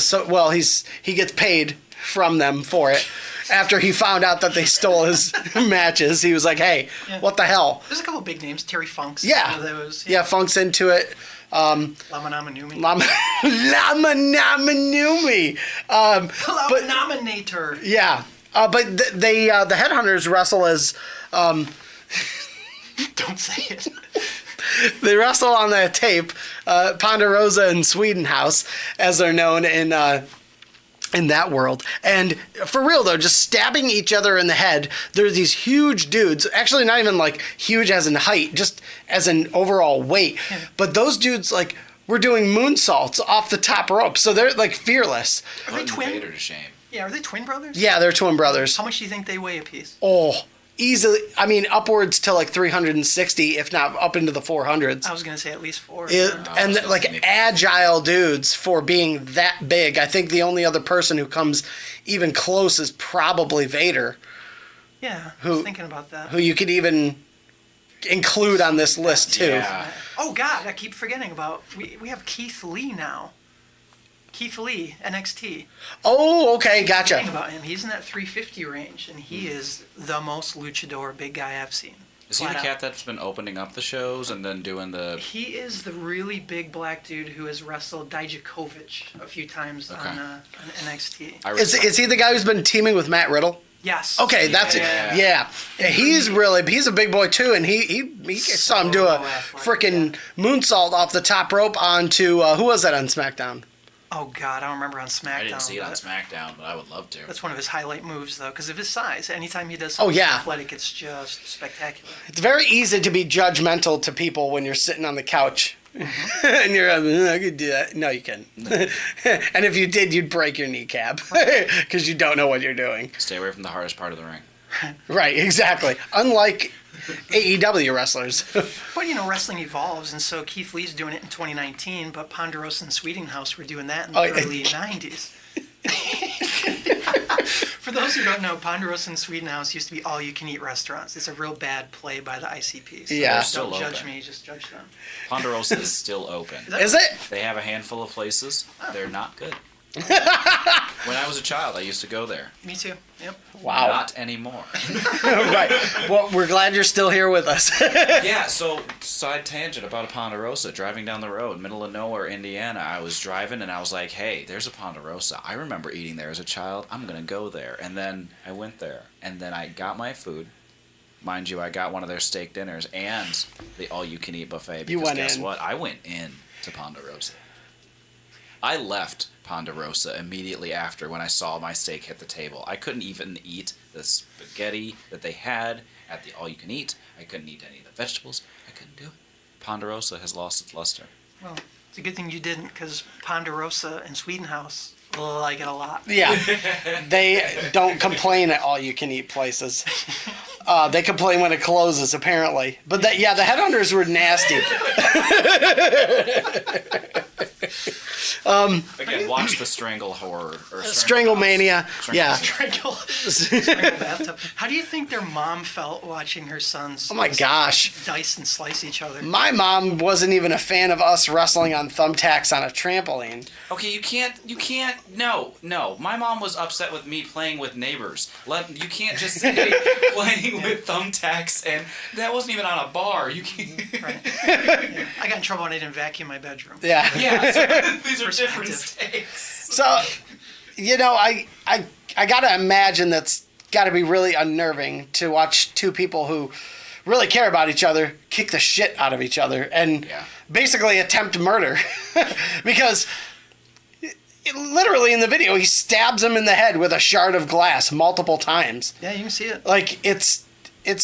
he gets paid from them for it. After he found out that they stole his matches, he was like, "Hey, what the hell?" There's a couple big names. Terry Funk's. Yeah, one of those, yeah, Funk's into it. Lama Nama Numi. Lama Nama Numi. Lama Nominator. Yeah, but the Headhunters wrestle as. Don't say it. They wrestle on the tape, Ponderosa and Swedenhouse, as they're known in that world. And for real though, just stabbing each other in the head. There's these huge dudes, actually not even huge as in height, just as an overall weight. Yeah. But those dudes were doing moonsaults off the top rope, so they're fearless. Are they twin? Vader to shame. Yeah, are they twin brothers? Yeah, they're twin brothers. How much do you think they weigh a piece? Oh, easily. I mean, upwards to 360, if not up into the 400s. I was gonna say at least 4. And agile dudes for being that big. I think the only other person who comes even close is probably Vader. Yeah, I was thinking about that. who you could even include on this list too. Yeah. Oh God, I keep forgetting about. We have Keith Lee now. Keith Lee, NXT. Oh, okay, Think gotcha. about him. He's in that 350 range, and he is the most luchador big guy I've seen. Is he the Flat out. cat that's been opening up the shows and then doing the... He is the really big black dude who has wrestled Dijakovic a few times Okay. on NXT. I Is respect- he the guy who's been teaming with Matt Riddle? Yes. Okay, that's Yeah. it. Yeah. He's a big boy too, and he saw him do a freaking moonsault off the top rope onto who was that on SmackDown? Oh God, I don't remember on SmackDown. I didn't see it on but SmackDown, but I would love to. That's one of his highlight moves, though, because of his size. Anytime he does Oh, something yeah. athletic, it's just spectacular. It's very easy to be judgmental to people when you're sitting on the couch. And you're, I could do that. No, you couldn't. And if you did, you'd break your kneecap because you don't know what you're doing. Stay away from the hardest part of the ring. Right, exactly. Unlike AEW wrestlers. But, wrestling evolves, and so Keith Lee's doing it in 2019, but Ponderosa and Sweetinghouse were doing that in the early 90s. For those who don't know, Ponderosa and Sweetinghouse used to be all-you-can-eat restaurants. It's a real bad play by the ICP. So Yeah. They're still don't judge open. me, just judge them. Ponderosa is still open. Is it? They have a handful of places. They're not good. When I was a child, I used to go there. Me too. Yep. Wow. Not anymore. Right. Well, we're glad you're still here with us. Yeah, so side tangent about a Ponderosa. Driving down the road, middle of nowhere, Indiana, I was driving and I was like, hey, there's a Ponderosa. I remember eating there as a child. I'm going to go there. And then I went there. And then I got my food. Mind you, I got one of their steak dinners and the all-you-can-eat buffet. Because went guess in. what? I went in to Ponderosa. I left Ponderosa immediately after when I saw my steak hit the table. I couldn't even eat the spaghetti that they had at the all-you-can-eat. I couldn't eat any of the vegetables. I couldn't do it. Ponderosa has lost its luster. Well, it's a good thing you didn't, because Ponderosa and Sweetinghouse like it a lot. Yeah. They don't complain at all you can eat places. They complain when it closes, apparently. But the headhunters were nasty. Again, watch the Strangle Horror. Or Stranglemania. Yeah. Strangle bathtub. How do you think their mom felt watching her sons Oh my gosh. dice and slice each other? My mom wasn't even a fan of us wrestling on thumbtacks on a trampoline. Okay, you can't, no. My mom was upset with me playing with neighbors. You can't just say playing with thumbtacks, and that wasn't even on a bar. You can't. Right. Yeah. I got in trouble when I didn't vacuum my bedroom. Yeah. Yeah, so these are different Perspective. stakes. So, I gotta imagine that's gotta be really unnerving to watch two people who really care about each other kick the shit out of each other and basically attempt murder. Because literally in the video, he stabs him in the head with a shard of glass multiple times. Yeah, you can see it. Like, it's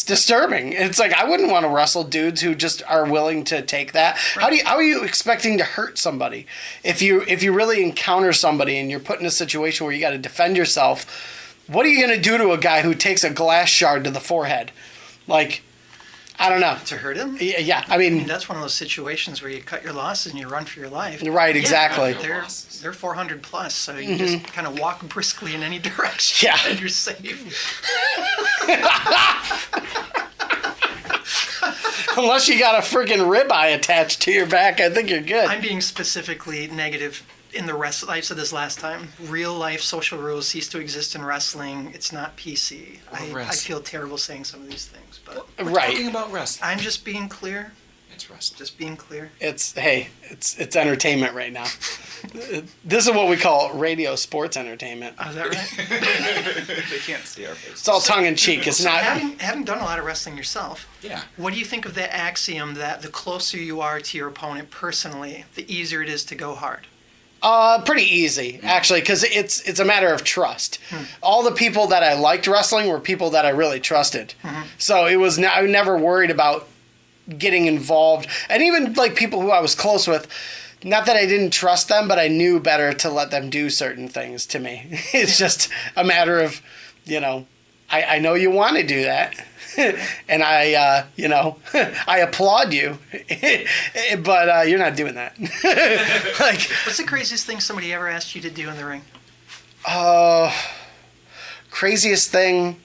disturbing. It's like, I wouldn't want to wrestle dudes who just are willing to take that. Right. How are you expecting to hurt somebody? If you really encounter somebody and you're put in a situation where you got to defend yourself, what are you going to do to a guy who takes a glass shard to the forehead? Like, I don't know. To hurt him? Yeah, I mean, That's one of those situations where you cut your losses and you run for your life. right, exactly. They're 400 plus, so you just kind of walk briskly in any direction. Yeah. And you're safe. Unless you got a freaking ribeye attached to your back, I think you're good. I'm being specifically negative in the wrestling. I said this last time. Real life social rules cease to exist in wrestling. It's not PC. I feel terrible saying some of these things, but We're Right. talking about wrestling. I'm just being clear. It's wrestling. Just being clear. It's entertainment right now. This is what we call radio sports entertainment. Oh, is that right? They can't see our faces. It's all tongue in cheek. It's not. Having done a lot of wrestling yourself, Yeah. what do you think of that axiom that the closer you are to your opponent personally, the easier it is to go hard? Pretty easy, actually, because it's a matter of trust. All the people that I liked wrestling were people that I really trusted. So I was never worried about getting involved. And even like people who I was close with, not that I didn't trust them, but I knew better to let them do certain things to me. It's just a matter of, I know you want to do that. And I applaud you, but you're not doing that. Like, What's the craziest thing somebody ever asked you to do in the ring? craziest thing.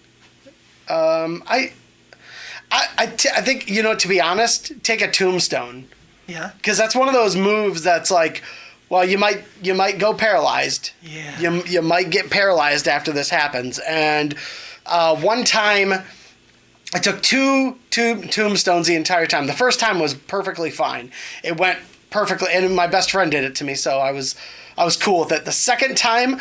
I think, to be honest, take a tombstone. Yeah. Because that's one of those moves that's like, well, you might go paralyzed. Yeah. You might get paralyzed after this happens. And one time, I took two tombstones the entire time. The first time was perfectly fine. It went perfectly, and my best friend did it to me, so I was cool with it. The second time,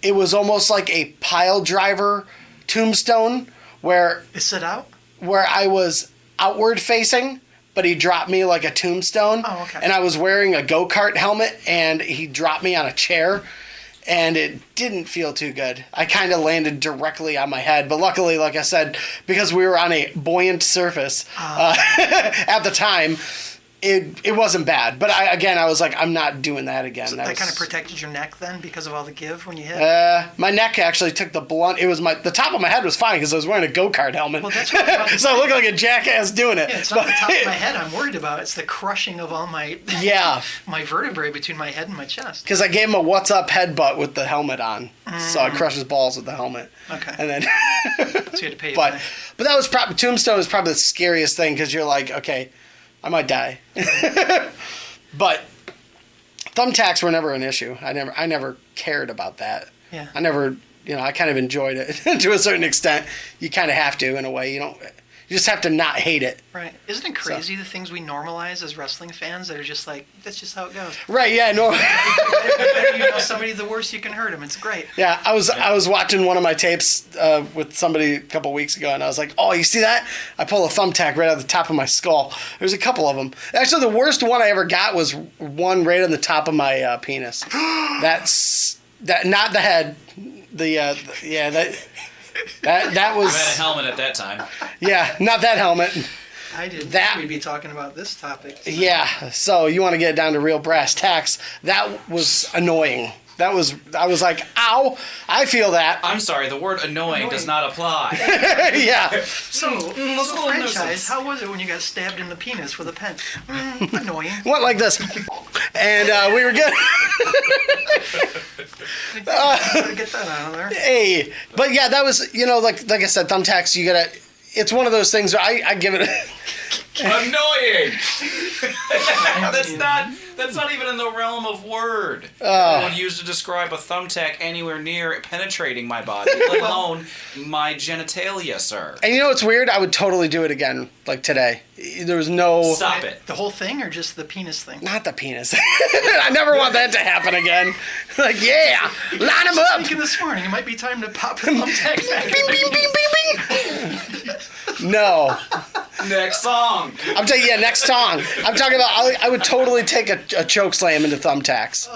it was almost like a pile driver tombstone where It set out? where I was outward facing, but he dropped me like a tombstone. Oh, okay. And I was wearing a go-kart helmet, and he dropped me on a chair, and it didn't feel too good. I kind of landed directly on my head, but luckily, like I said, because we were on a buoyant surface at the time, it wasn't bad. But I was like, I'm not doing that again. So that kind of protected your neck then because of all the give when you hit? My neck actually took the blunt. It was the top of my head was fine because I was wearing a go-kart helmet. Well, that's what I was about to so I looked like a jackass doing it. Yeah, it's not the top of my head I'm worried about. It's the crushing of all my my vertebrae between my head and my chest. Because I gave him a what's up headbutt with the helmet on. So I crushed his balls with the helmet. Okay. And then... So you had to pay but that was Tombstone was probably the scariest thing because you're like, okay, I might die. But thumbtacks were never an issue. I never cared about that. Yeah. I never, I kind of enjoyed it to a certain extent. You kind of have to in a way. You just have to not hate it. Right. Isn't it crazy the things we normalize as wrestling fans that are just like, that's just how it goes. Right, yeah, no. You know somebody, the worse you can hurt them. It's great. Yeah, I was watching one of my tapes with somebody a couple weeks ago, and I was like, oh, you see that? I pull a thumbtack right out the top of my skull. There's a couple of them. Actually, the worst one I ever got was one right on the top of my penis. Not the head. That was... I had a helmet at that time. Yeah, not that helmet. I didn't think we'd be talking about this topic. So. Yeah, so you want to get down to real brass tacks. That was annoying. I was like, ow, I feel that. I'm sorry, the word annoying does not apply. Yeah. So franchise, how was it when you got stabbed in the penis with a pen? Annoying. Went like this. And we were good. Gotta get that out of there. Hey. But yeah, that was, like I said, thumbtacks, it's one of those things where I give it Annoying. That's not even in the realm of word. One used to describe a thumbtack anywhere near penetrating my body, let alone my genitalia, sir. And you know what's weird? I would totally do it again, like today. There was no... Stop it. The whole thing or just the penis thing? Not the penis. I never want that to happen again. Like, yeah, line them up. Thinking this morning, it might be time to pop a thumbtack back. Bing, bing, bing, bing, bing. No. Next song. I'm telling you, next song. I'm talking about, I would totally take a choke slam into thumbtacks.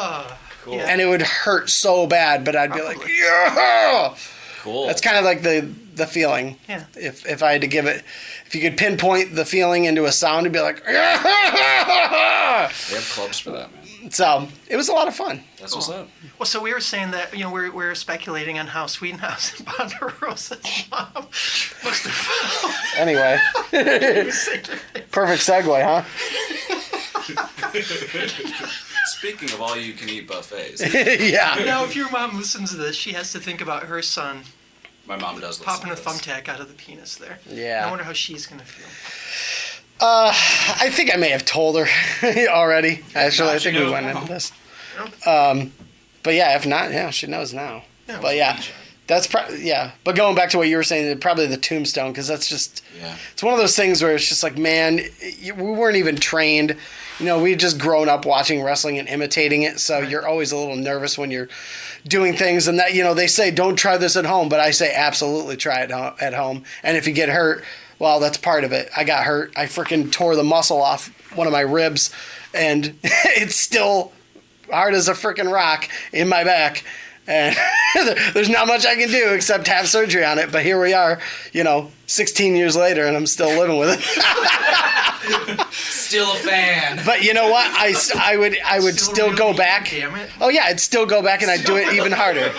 Cool. Yeah. And it would hurt so bad, but I'd be like, yeah. Cool. That's kind of like the feeling. Yeah. If I had to give it, if you could pinpoint the feeling into a sound, it'd be like, yeah. They have clubs for that, man. So it was a lot of fun. That's what's up. Well, so we were saying that, we're speculating on how Swedenhouse and Ponderosa's mom must have felt. Anyway, perfect segue, huh? Speaking of all you can eat buffets, Yeah. Now, if your mom listens to this, she has to think about her son my mom does listen popping a to this. thumbtack out of the penis there. Yeah. I wonder how she's going to feel. I think I may have told her already. Actually, I think we went into this. But yeah, if not, yeah, she knows now. Yeah, But yeah, that's yeah. But going back to what you were saying, probably the tombstone, because that's just it's one of those things where it's just like, man, we weren't even trained. We'd just grown up watching wrestling and imitating it, so you're always a little nervous when you're doing things. And that they say don't try this at home, but I say absolutely try it at home. And if you get hurt, well, that's part of it. I got hurt. I freaking tore the muscle off one of my ribs, and it's still hard as a freaking rock in my back. And there's not much I can do except have surgery on it. But here we are, 16 years later, and I'm still living with it. Still a fan. But you know what? I would still really go back. Damn it. Oh yeah, I'd still go back and I'd do it even harder.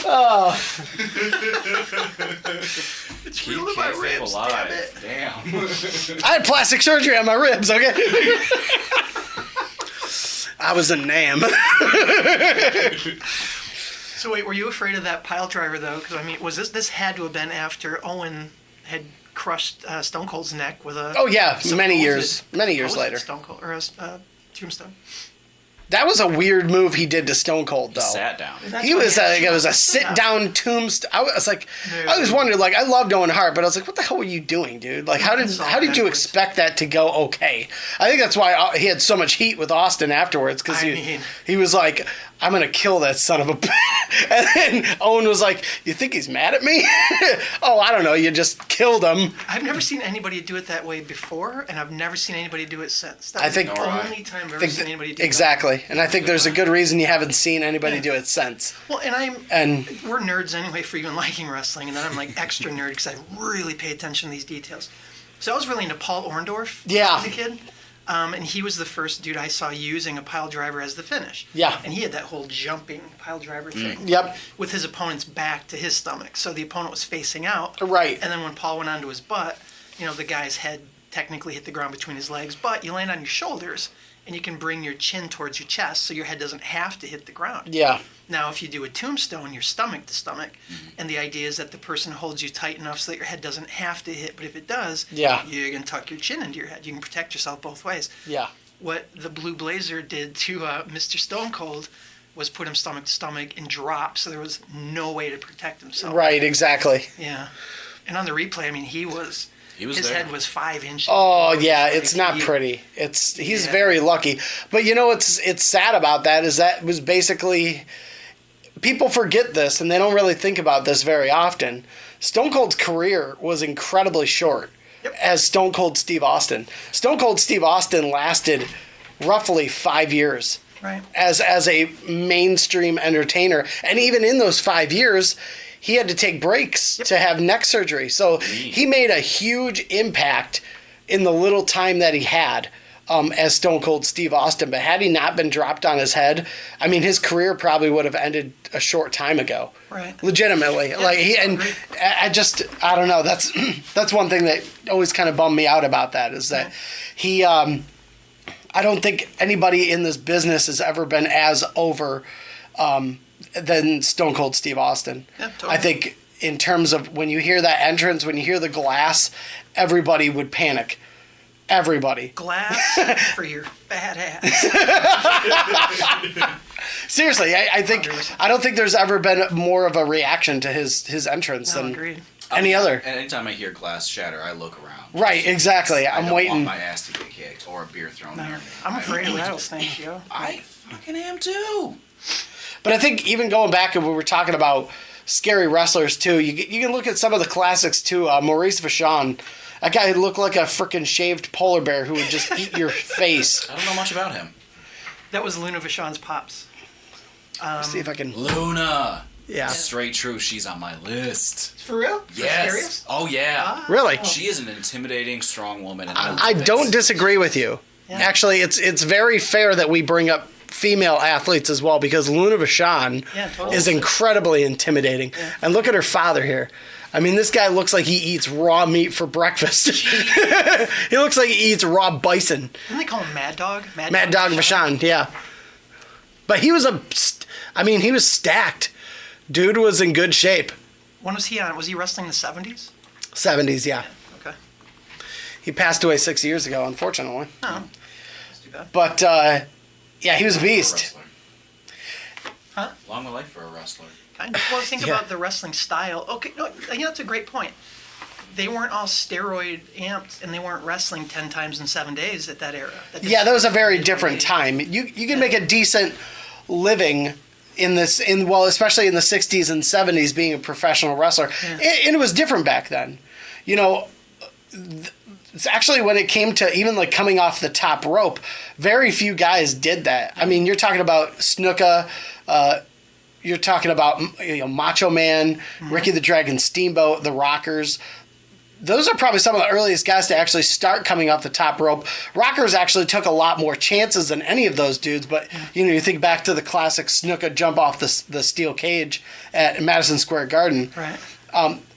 Oh. It's real in my ribs, damn it. Damn. I had plastic surgery on my ribs, okay? I was a nam. So wait, were you afraid of that pile driver though? Because I mean, was this had to have been after Owen had crushed Stone Cold's neck with a. Oh yeah, many supposed years later. Stone Cold or a tombstone. That was a weird move he did to Stone Cold, though. He sat down. It was a sit-down tombstone. I was like, I always wondered, like, I loved Owen Hart, but I was like, what the hell were you doing, dude? Like, how did you expect that to go okay? I think that's why he had so much heat with Austin afterwards, because he was like, I'm gonna kill that son of a. And then Owen was like, "You think he's mad at me? Oh, I don't know. You just killed him." I've never seen anybody do it that way before, and I've never seen anybody do it since. I think the only time I've ever seen anybody do it. Exactly, and I think there's a good reason you haven't seen anybody do it since. Well, we're nerds anyway for even liking wrestling, and then I'm like extra nerd because I really pay attention to these details. So I was really into Paul Orndorff as a kid. And he was the first dude I saw using a pile driver as the finish. Yeah. And he had that whole jumping pile driver thing. Yep. With his opponent's back to his stomach. So the opponent was facing out. Right. And then when Paul went onto his butt, the guy's head technically hit the ground between his legs, but you land on your shoulders and you can bring your chin towards your chest so your head doesn't have to hit the ground. Yeah. Now, if you do a tombstone, you're stomach to stomach, and the idea is that the person holds you tight enough so that your head doesn't have to hit, but if it does, you're going to tuck your chin into your head. You can protect yourself both ways. Yeah. What the Blue Blazer did to Mr. Stone Cold was put him stomach to stomach and drop, so there was no way to protect himself. Right, exactly. Yeah. And on the replay, I mean, his head was 5 inches. Oh yeah, it's not pretty. He's very lucky. But it's sad about that is that was basically, people forget this and they don't really think about this very often. Stone Cold's career was incredibly short as Stone Cold Steve Austin. Stone Cold Steve Austin lasted roughly 5 years. Right. As a mainstream entertainer, and even in those 5 years, he had to take breaks to have neck surgery. So he made a huge impact in the little time that he had as Stone Cold Steve Austin. But had he not been dropped on his head, I mean, his career probably would have ended a short time ago. Right. Legitimately. Yeah, I don't know. That's one thing that always kind of bummed me out about that is that he, I don't think anybody in this business has ever been as over, than Stone Cold Steve Austin. Yeah, totally. I think in terms of when you hear that entrance, when you hear the glass, everybody would panic. Everybody. Glass for your fat ass. Seriously, I don't think there's ever been more of a reaction to his entrance than any other. And anytime I hear glass shatter, I look around. Right, exactly. I I'm don't waiting. want my ass to get kicked or a beer thrown near me. I'm afraid of rattlesnakes, yo. I fucking am too. But I think even going back and we were talking about scary wrestlers too, you can look at some of the classics too. Maurice Vachon, that guy looked like a freaking shaved polar bear who would just eat your face. I don't know much about him. That was Luna Vachon's pops. Let's see if I can. Luna. Yeah. Straight true, she's on my list. For real? Yes. Serious? Oh yeah. Really? She is an intimidating, strong woman. And I don't disagree with you. Yeah. Actually, it's very fair that we bring up female athletes as well because Luna Vachon is incredibly intimidating. Yeah. And look at her father here. I mean, this guy looks like he eats raw meat for breakfast. He looks like he eats raw bison. Didn't they call him Mad Dog? Mad Dog Vachon, yeah. But he was he was stacked. Dude was in good shape. When was he on? Was he wrestling in the 70s? 70s, yeah. Okay. He passed away 6 years ago, unfortunately. Oh, that's too bad. But, yeah, he was a beast. Huh? Long life for a wrestler. Well, think about the wrestling style. Okay, no, that's a great point. They weren't all steroid amped, and they weren't wrestling 10 times in 7 days at that era. That was a very different time. You can make a decent living especially in the 60s and 70s being a professional wrestler. Yeah. And it was different back then. It's actually when it came to even like coming off the top rope, very few guys did that. I mean, you're talking about Snuka, you're talking about Macho Man, Ricky the Dragon Steamboat, the Rockers. Those are probably some of the earliest guys to actually start coming off the top rope. Rockers actually took a lot more chances than any of those dudes, but you think back to the classic Snuka jump off the steel cage at Madison Square Garden. Right.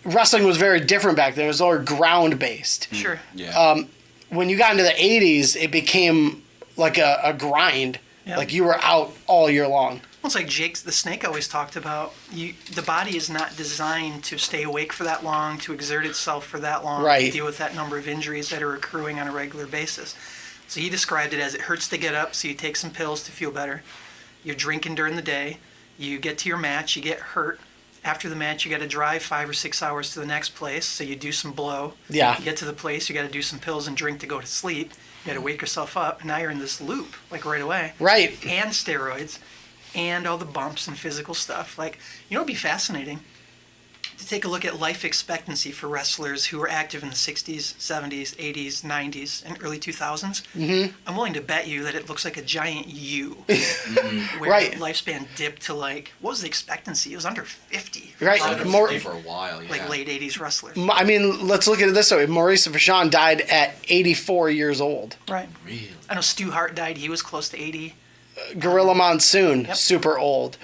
Wrestling was very different back then. It was all ground based. Sure. Yeah. When you got into the 80s, it became like a grind. Yep. Like you were out all year long. It's like Jake the Snake always talked about. The body is not designed to stay awake for that long, to exert itself for that long, Right. to deal with that number of injuries that are accruing on a regular basis. So he described it as it hurts to get up, so you take some pills to feel better. You're drinking during the day. You get to your match, you get hurt. After the match, you got to drive 5 or 6 hours to the next place, so you do some blow. Yeah. You get to the place, you got to do some pills and drink to go to sleep. You got to wake yourself up, and now you're in this loop, like right away. Right. And steroids, and all the bumps and physical stuff. Like, you know, it'd be fascinating to take a look at life expectancy for wrestlers who were active in the 60s, 70s, 80s, 90s, and early 2000s. Mm-hmm. I'm willing to bet you that it looks like a giant U. Where Right. lifespan dipped to, like, what was the expectancy? It was under 50. Right. For More- for a while, yeah. like late 80s wrestlers. I mean, let's look at it this way. Maurice Vachon died at 84 years old. Right. Really? I know Stu Hart died. He was close to 80. Gorilla Monsoon, Yep. super old.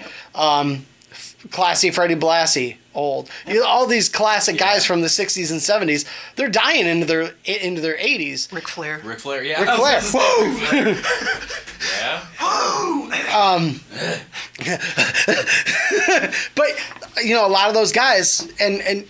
Classy Freddie Blassie, old. You know, all these classic guys from the 60s and 70s, they're dying into their 80s. Ric Flair. Ric Flair, yeah. Ric Flair, whoa! Yeah. But you know, a lot of those guys, and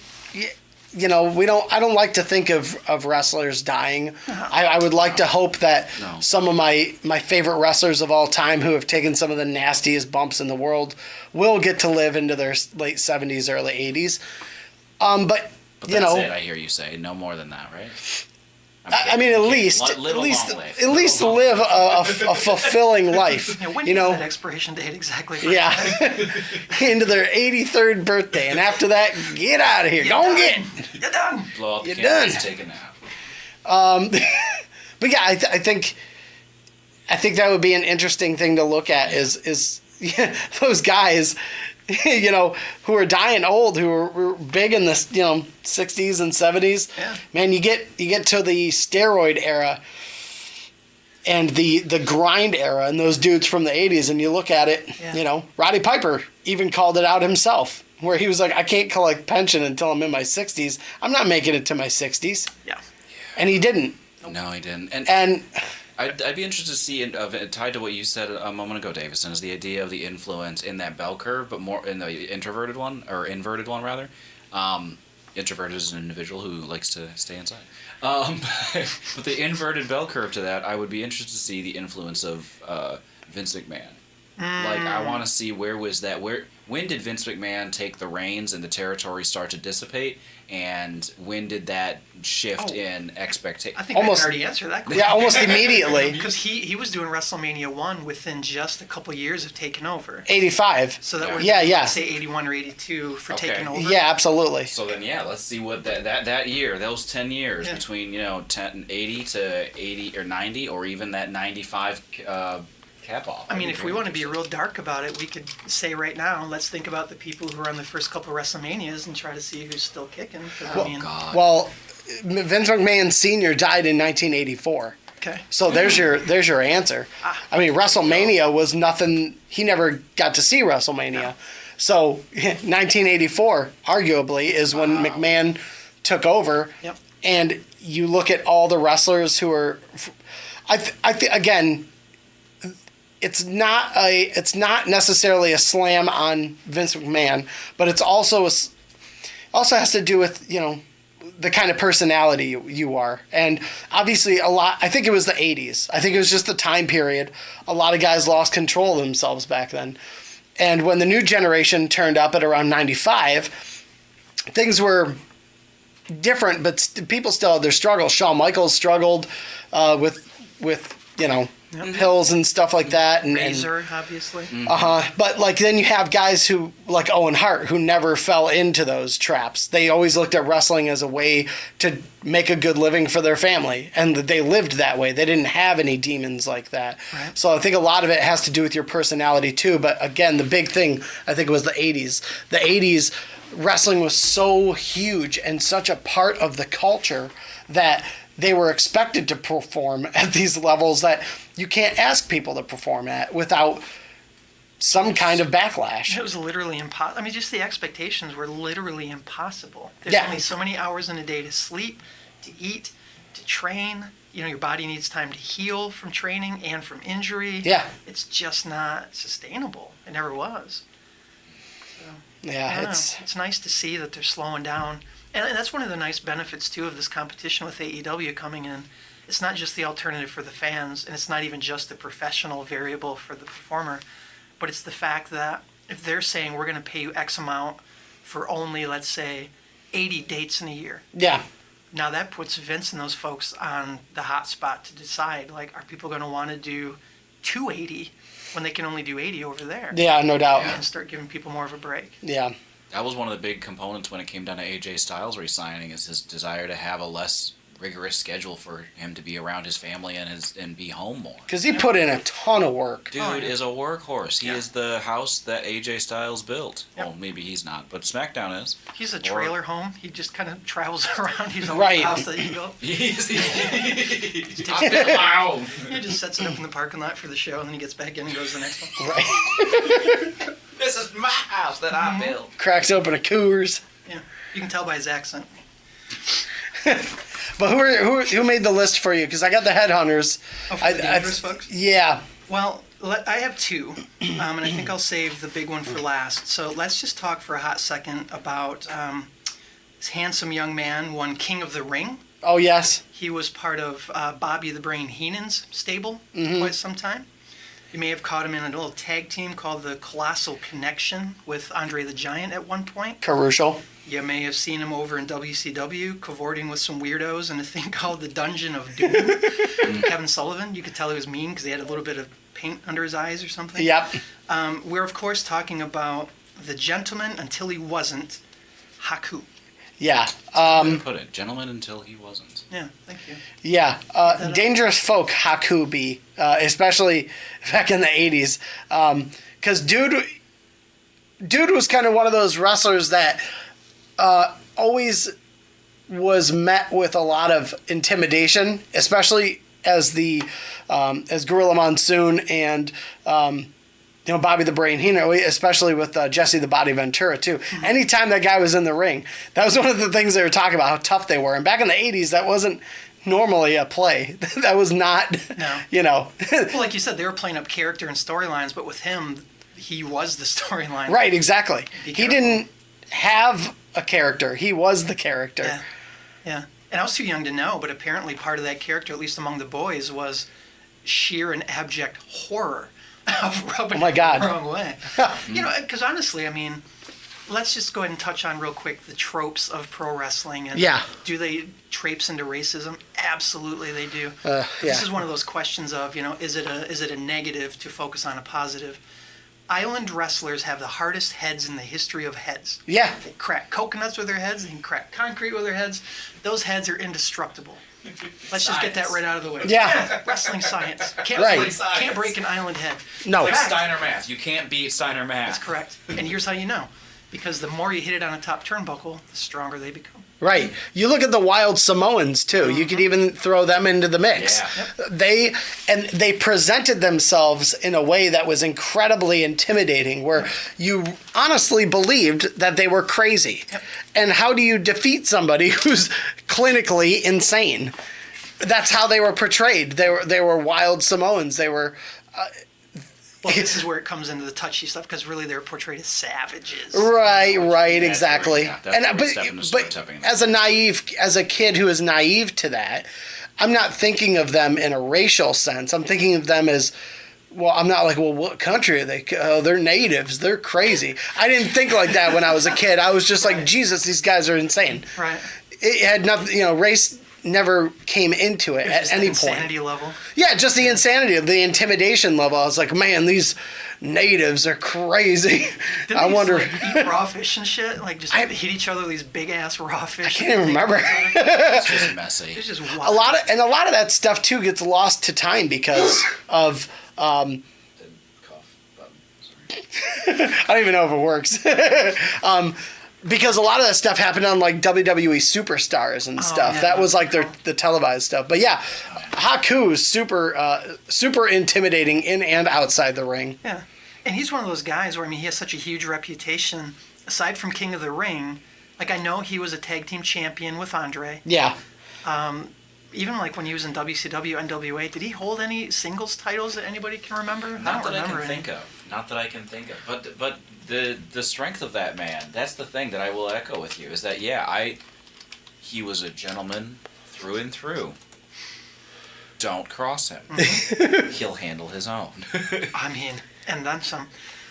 you know, I don't like to think of wrestlers dying. I would like to hope that some of my favorite wrestlers of all time who have taken some of the nastiest bumps in the world will get to live into their late 70s, early 80s. But you That's know, it, I hear you say. No more than that, right? I mean, at least live a fulfilling life. Yeah, when You is know, that expiration date exactly? For yeah, into their 83rd birthday, and after that, get out of here. Don't get. You're done. Blow out the You're candles, done. take a nap. But yeah, I think that would be an interesting thing to look at. Is those guys, you know, who are dying old, who were big in the 60s and 70s. Yeah. Man, you get to the steroid era and the grind era, and those dudes from the 80s, and you look at it. Yeah. You know, Roddy Piper even called it out himself, where he was like, "I can't collect pension until I'm in my 60s. I'm not making it to my 60s," Yeah. and he didn't. No, he didn't. And I'd be interested to see, tied to what you said a moment ago, Davison, is the idea of the influence in that bell curve, but more in the inverted one rather. Introverted is an individual who likes to stay inside. But the inverted bell curve to that, I would be interested to see the influence of Vince McMahon. Like, I want to see when did Vince McMahon take the reins and the territory start to dissipate, and when did that shift in expectation? I think Almost- I already answered that question. yeah, almost immediately. Because he was doing WrestleMania 1 within just a couple years of taking over. 85. So that would Yeah. say 81 or 82 for Okay. taking over. Yeah, absolutely. So then, let's see what that year, those 10 years Yeah. between 80 to 80 or 90, or even that 95 cap off. I mean, if we want to be real dark about it, we could say right now, let's think about the people who were on the first couple of WrestleManias and try to see who's still kicking. 'Cause, I mean, God. Well, Vince McMahon Sr. died in 1984. okay. So there's your answer. I mean, WrestleMania was nothing. He never got to see WrestleMania. No. So 1984, arguably, is when McMahon took over. Yep. And you look at all the wrestlers who are, again, it's not necessarily a slam on Vince McMahon, but it's also has to do with, you know, the kind of personality you are. And obviously I think it was the 80s. I think it was just the time period. A lot of guys lost control of themselves back then. And when the new generation turned up at around 95, things were different, but people still had their struggles. Shawn Michaels struggled with you know, pills and stuff like that. And Razor, obviously. But like then you have guys who like Owen Hart who never fell into those traps. They always looked at wrestling as a way to make a good living for their family, and they lived that way. They didn't have any demons like that. Right. So I think a lot of it has to do with your personality too. But again, the big thing I think was the 80s. The 80s wrestling was so huge and such a part of the culture that they were expected to perform at these levels that you can't ask people to perform at without some kind of backlash. It was literally impossible. I mean, just the expectations were literally impossible. There's Yeah. only so many hours in a day to sleep, to eat, to train. You know, your body needs time to heal from training and from injury. Yeah. It's just not sustainable. It never was. So, I Yeah, don't know. It's nice to see that they're slowing down. And that's one of the nice benefits, too, of this competition with AEW coming in. It's not just the alternative for the fans, and it's not even just the professional variable for the performer, but it's the fact that if they're saying we're going to pay you X amount for only, let's say, 80 dates in a year. Yeah. Now that puts Vince and those folks on the hot spot to decide, like, are people going to want to do 280 when they can only do 80 over there? Yeah, no doubt. And start giving people more of a break. Yeah. That was one of the big components when it came down to AJ Styles resigning, is his desire to have a less rigorous schedule for him to be around his family and be home more. Because he put in a ton of work. Dude is a workhorse. He Yeah. is the house that AJ Styles built. Yep. Well, maybe he's not, but SmackDown is. He's a trailer home. He just kind of travels around. He's on Right. the house that you go. Wow. He just sets it up in the parking lot for the show, and then he gets back in and goes to the next one. Right. This is my house that I built. Cracks open a Coors. Yeah, you can tell by his accent. But who made the list for you? Because I got the headhunters. Oh, for the dangerous folks? Yeah. Well, I have two, and I think I'll save the big one for last. So let's just talk for a hot second about this handsome young man, won King of the Ring. Oh, yes. He was part of Bobby the Brain Heenan's stable for quite some time. You may have caught him in a little tag team called the Colossal Connection with Andre the Giant at one point. Caruso. You may have seen him over in WCW cavorting with some weirdos in a thing called the Dungeon of Doom. Kevin Sullivan, you could tell he was mean because he had a little bit of paint under his eyes or something. Yep. We're, of course, talking about the gentleman until he wasn't, Haku. Yeah. Put it, gentleman until he wasn't. Yeah, thank you. Yeah. Dangerous Folk Hakubi, especially back in the 80s. Because dude was kind of one of those wrestlers that always was met with a lot of intimidation, especially as Gorilla Monsoon and Bobby the Brain Heenan, especially with Jesse the Body Ventura too. Anytime that guy was in the ring, that was one of the things they were talking about, how tough they were. And back in the 80s, that wasn't normally a play. That was not, Well, like you said, they were playing up character and storylines, but with him, he was the storyline. Right, exactly. Be He careful. didn't have a character. He was the character. Yeah. And I was too young to know, but apparently part of that character, at least among the boys, was sheer and abject horror of rubbing Oh my God. the wrong way. Because honestly, I mean, let's just go ahead and touch on real quick the tropes of pro wrestling. And Yeah. do they traipse into racism? Absolutely, they do. Yeah. This is one of those questions of, is it a negative to focus on a positive? Island wrestlers have the hardest heads in the history of heads. Yeah. They crack coconuts with their heads. They can crack concrete with their heads. Those heads are indestructible. Let's just get that right out of the way. Yeah. Wrestling science. Can't, Right. can't break an island head. No. Like Fact. Steiner math. You can't beat Steiner math. That's correct. And here's how you know. Because the more you hit it on a top turnbuckle, the stronger they become. Right. You look at the Wild Samoans too. You could even throw them into the mix. Yeah. They presented themselves in a way that was incredibly intimidating, where you honestly believed that they were crazy. Yep. And how do you defeat somebody who's clinically insane? That's how they were portrayed. They were Wild Samoans. They were. Well, this is where it comes into the touchy stuff, because really they're portrayed as savages. Right, exactly. Yeah, that's where we step into stereotyping. As a kid who is naive to that, I'm not thinking of them in a racial sense. I'm thinking of them as, well, I'm not like, well, what country are they? Oh, they're natives. They're crazy. I didn't think like that when I was a kid. I was just like, Jesus, these guys are insane. Right. It had nothing, race never came into it at Just any the point. insanity level. Yeah, just the insanity, the intimidation level. I was like, man, these natives are crazy. Didn't I they wonder. just, eat raw fish and shit? Like, just hit each other with these big-ass raw fish? I can't even remember. It's just messy. It's just a wild. lot of that stuff too gets lost to time because of Cough button. Sorry. I don't even know if it works. Because a lot of that stuff happened on like WWE Superstars and stuff. yeah, That was like cool. the televised stuff. But yeah, Haku is super intimidating in and outside the ring. Yeah. And he's one of those guys where, I mean, he has such a huge reputation. Aside from King of the Ring, like, I know he was a tag team champion with Andre. Yeah. even like when he was in WCW, NWA, did he hold any singles titles that anybody can remember? Not I don't that I remember can any. think of. Not that I can think of. But the strength of that man, that's the thing that I will echo with you, is that, he was a gentleman through and through. Don't cross him. He'll handle his own. I mean, and then some.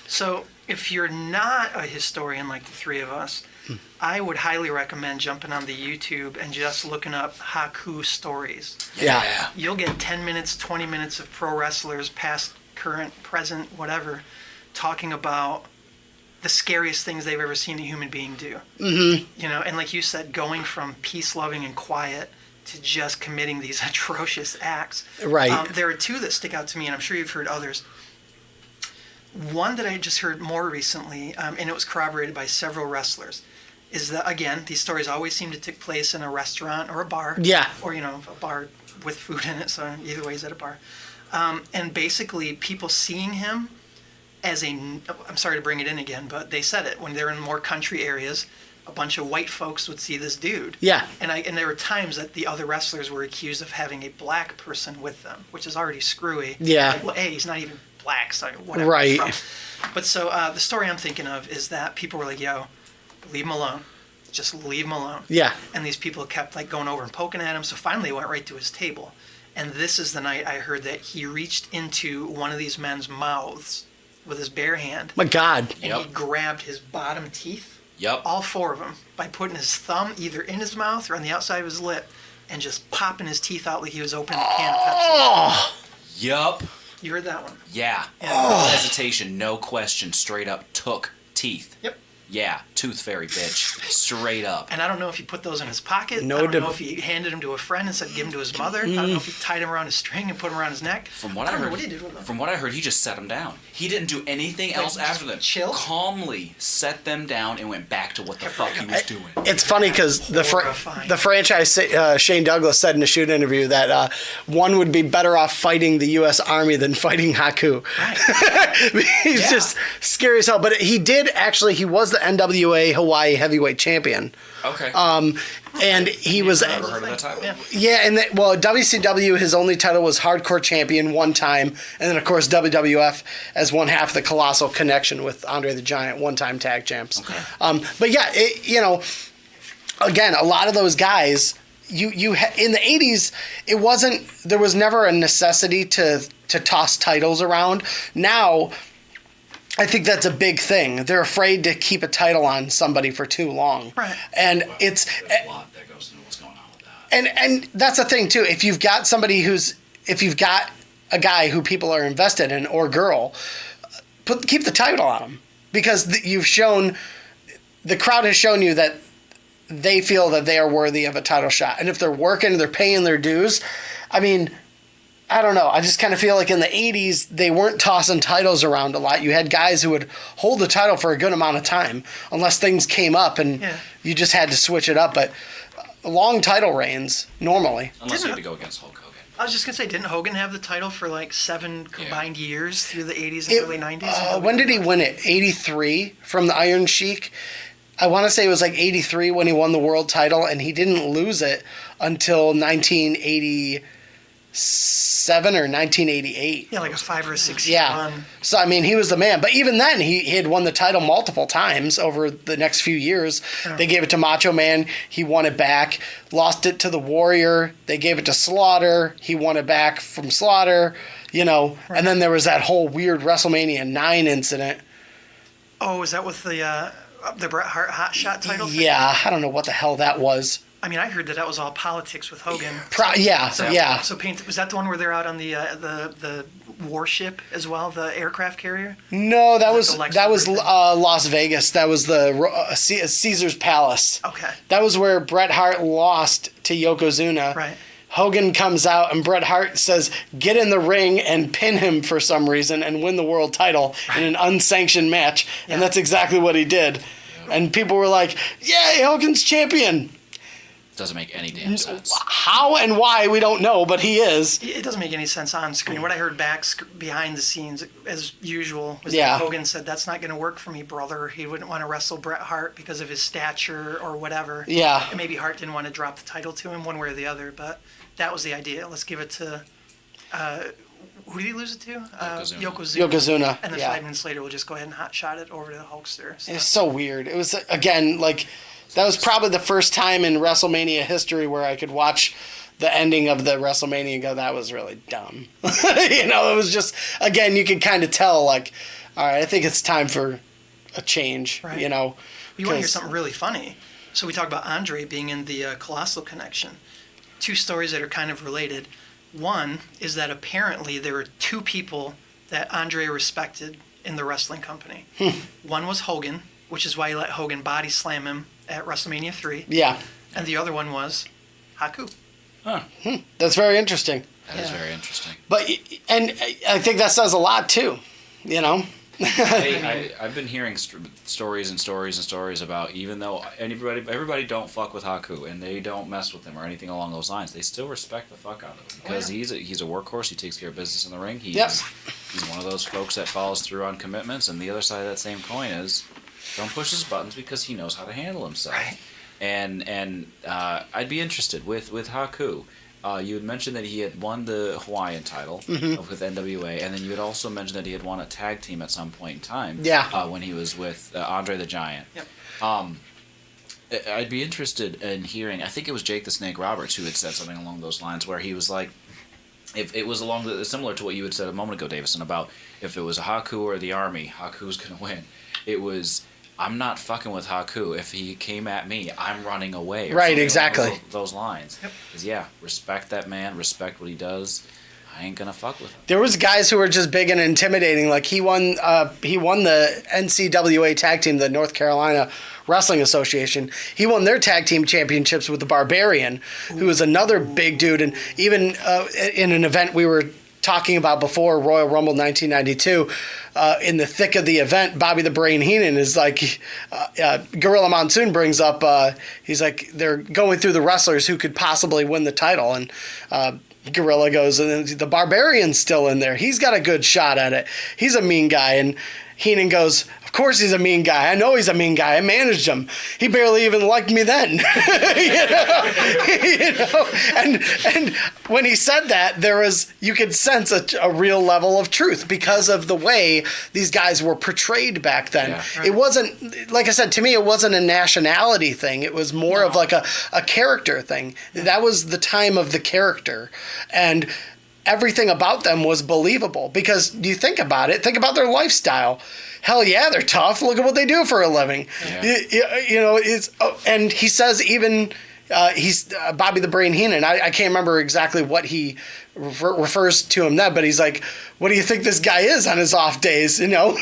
So if you're not a historian like the three of us, I would highly recommend jumping on the YouTube and just looking up Haku stories. Yeah. You'll get 10 minutes, 20 minutes of pro wrestlers, past, current, present, whatever, talking about the scariest things they've ever seen a human being do. Mm-hmm. You know, and like you said, going from peace-loving and quiet to just committing these atrocious acts. Right. There are two that stick out to me, and I'm sure you've heard others. One that I just heard more recently, and it was corroborated by several wrestlers, is that, again, these stories always seem to take place in a restaurant or a bar. Yeah. Or, a bar with food in it, so either way he's at a bar. And basically, people seeing him as I'm sorry to bring it in again, but they said it, when they're in more country areas, a bunch of white folks would see this dude. Yeah. And there were times that the other wrestlers were accused of having a black person with them, which is already screwy. Yeah. Like, well, he's not even black, so whatever. Right. But so the story I'm thinking of is that people were like, yo, leave him alone. Just leave him alone. Yeah. And these people kept like going over and poking at him, so finally they went right to his table. And this is the night I heard that he reached into one of these men's mouths with his bare hand. My God. And he grabbed his bottom teeth. Yep. All four of them, by putting his thumb either in his mouth or on the outside of his lip and just popping his teeth out like he was opening a can of Pepsi. Oh. Yup. You heard that one? Yeah. Yeah. No hesitation, no question, straight up took teeth. Yep. Yeah, tooth fairy bitch. Straight up. And I don't know if he put those in his pocket. No I don't deb- know if he handed them to a friend and said give them to his mother. I don't know if he tied them around his string and put them around his neck. From what I I don't heard, know what he did with them. From what I heard, he just set them down. He didn't do anything else just after them. chill? Calmly set them down and went back to what the fuck he was doing. It's funny because Horrifying. the franchise, Shane Douglas said in a shoot interview that one would be better off fighting the U.S. Army than fighting Haku. Right. He's just scary as hell. But he was the NWA Hawaii heavyweight champion. Okay. And he was... Never heard of that title. Yeah, and WCW, his only title was Hardcore Champion one time, and then of course WWF as one half of the Colossal Connection with Andre the Giant, one-time tag champs. Okay. But yeah, again, a lot of those guys, in the 80s, there was never a necessity to toss titles around. Now, I think that's a big thing. They're afraid to keep a title on somebody for too long. Right. And There's a lot that goes into what's going on with that. And that's the thing too. If you've got a guy who people are invested in or girl, keep the title on them, because the crowd has shown you that they feel that they are worthy of a title shot. And if they're working, they're paying their dues. I mean, I don't know. I just kind of feel like in the 80s, they weren't tossing titles around a lot. You had guys who would hold the title for a good amount of time, unless things came up and you just had to switch it up. But long title reigns, normally. Unless you had to go against Hulk Hogan. I was just going to say, didn't Hogan have the title for like 7 combined years through the 80s and early 90s? When did he win it? 83 from the Iron Sheik? I want to say it was like 83 when he won the world title, and he didn't lose it until 1987 or 1988. Yeah, like a 5 or 6 year Yeah. run. So, I mean, he was the man. But even then, he had won the title multiple times over the next few years. Yeah. They gave it to Macho Man. He won it back. Lost it to the Warrior. They gave it to Slaughter. He won it back from Slaughter. And then there was that whole weird WrestleMania 9 incident. Oh, is that with the Bret Hart Hot Shot title thing? Yeah, I don't know what the hell that was. I mean, I heard that was all politics with Hogan. Yeah. So was that the one where they're out on the warship as well, the aircraft carrier? No, that Was was it the Lex that was Luger thing? Las Vegas. That was the Caesar's Palace. Okay. That was where Bret Hart lost to Yokozuna. Right. Hogan comes out and Bret Hart says, "Get in the ring and pin him for some reason and win the world title in an unsanctioned match." Yeah. And that's exactly what he did. And people were like, "Yay, Hogan's champion." Doesn't make any damn sense. How and why, we don't know, but he is. It doesn't make any sense on screen. What I heard behind the scenes, as usual, was Yeah. that Hogan said, "That's not going to work for me, brother." He wouldn't want to wrestle Bret Hart because of his stature or whatever. Yeah. And maybe Hart didn't want to drop the title to him one way or the other, but that was the idea. Let's give it to, who did he lose it to? Yokozuna. Yokozuna, And then yeah. 5 minutes later, we'll just go ahead and hot shot it over to the Hulkster. So. It's so weird. It was, again, like, that was probably the first time in WrestleMania history where I could watch the ending of the WrestleMania and go, that was really dumb. It was just, again, you could kind of tell, like, all right, I think it's time for a change, Right. You want to hear something really funny? So we talked about Andre being in the Colossal Connection. 2 stories that are kind of related. One is that apparently there were 2 people that Andre respected in the wrestling company. One was Hogan, which is why he let Hogan body slam him at WrestleMania 3. Yeah. And the other one was Haku. Huh. That's very interesting. That is very interesting. But, and I think that says a lot, too, I've been hearing stories and stories and stories about, even though everybody don't fuck with Haku and they don't mess with him or anything along those lines, they still respect the fuck out of him because he's a workhorse. He takes care of business in the ring. He's one of those folks that follows through on commitments. And the other side of that same coin is, don't push his buttons because he knows how to handle himself. Right. And I'd be interested with Haku. You had mentioned that he had won the Hawaiian title with NWA, and then you had also mentioned that he had won a tag team at some point in time. Yeah. When he was with Andre the Giant. Yep. I'd be interested in hearing. I think it was Jake the Snake Roberts who had said something along those lines, where he was like, if it was similar to what you had said a moment ago, Davison, about if it was a Haku or the Army, Haku's gonna win. It was, I'm not fucking with Haku. If he came at me, I'm running away. Right, exactly. Those lines. Yep. 'Cause, yeah, respect that man, respect what he does. I ain't gonna fuck with him. There was guys who were just big and intimidating. Like he won the NCWA tag team, the North Carolina Wrestling Association. He won their tag team championships with the Barbarian, who was another big dude. And even in an event we were talking about before, Royal Rumble 1992, in the thick of the event, Bobby the Brain Heenan is like, Gorilla Monsoon brings up, he's like, they're going through the wrestlers who could possibly win the title. And Gorilla goes, and the Barbarian's still in there. He's got a good shot at it. He's a mean guy. And Heenan goes, of course he's a mean guy. I know he's a mean guy. I managed him. He barely even liked me then. And when he said that, you could sense a real level of truth because of the way these guys were portrayed back then. Yeah. Right. It wasn't, like I said, to me, it wasn't a nationality thing. It was more of like a character thing. That was the time of the character. And everything about them was believable because you think about it, think about their lifestyle. Hell yeah, they're tough. Look at what they do for a living. Yeah. And he says even he's Bobby the Brain Heenan. I can't remember exactly what he refers to him then, but he's like, what do you think this guy is on his off days? Yeah.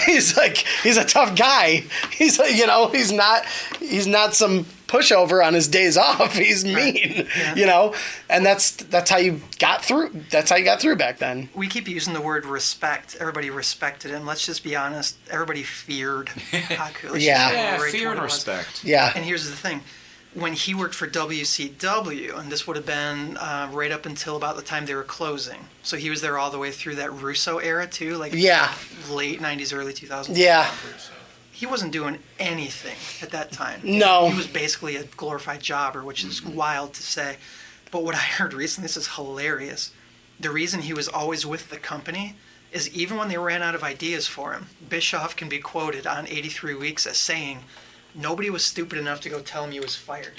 He's like, he's a tough guy. He's like, he's not some pushover on his days off. He's mean, Yeah. and that's how you got through. That's how you got through back then. We keep using the word respect. Everybody respected him. Let's just be honest. Everybody feared Haku. Let's Yeah. just go Yeah, right to fear what and it was. respect. Yeah. And here's the thing. When he worked for WCW, and this would have been right up until about the time they were closing. So he was there all the way through that Russo era too, like Yeah. late 90s, early 2000s. Yeah. He wasn't doing anything at that time. No. He was basically a glorified jobber, which is wild to say. But what I heard recently, this is hilarious. The reason he was always with the company is even when they ran out of ideas for him, Bischoff can be quoted on 83 Weeks as saying, nobody was stupid enough to go tell him he was fired.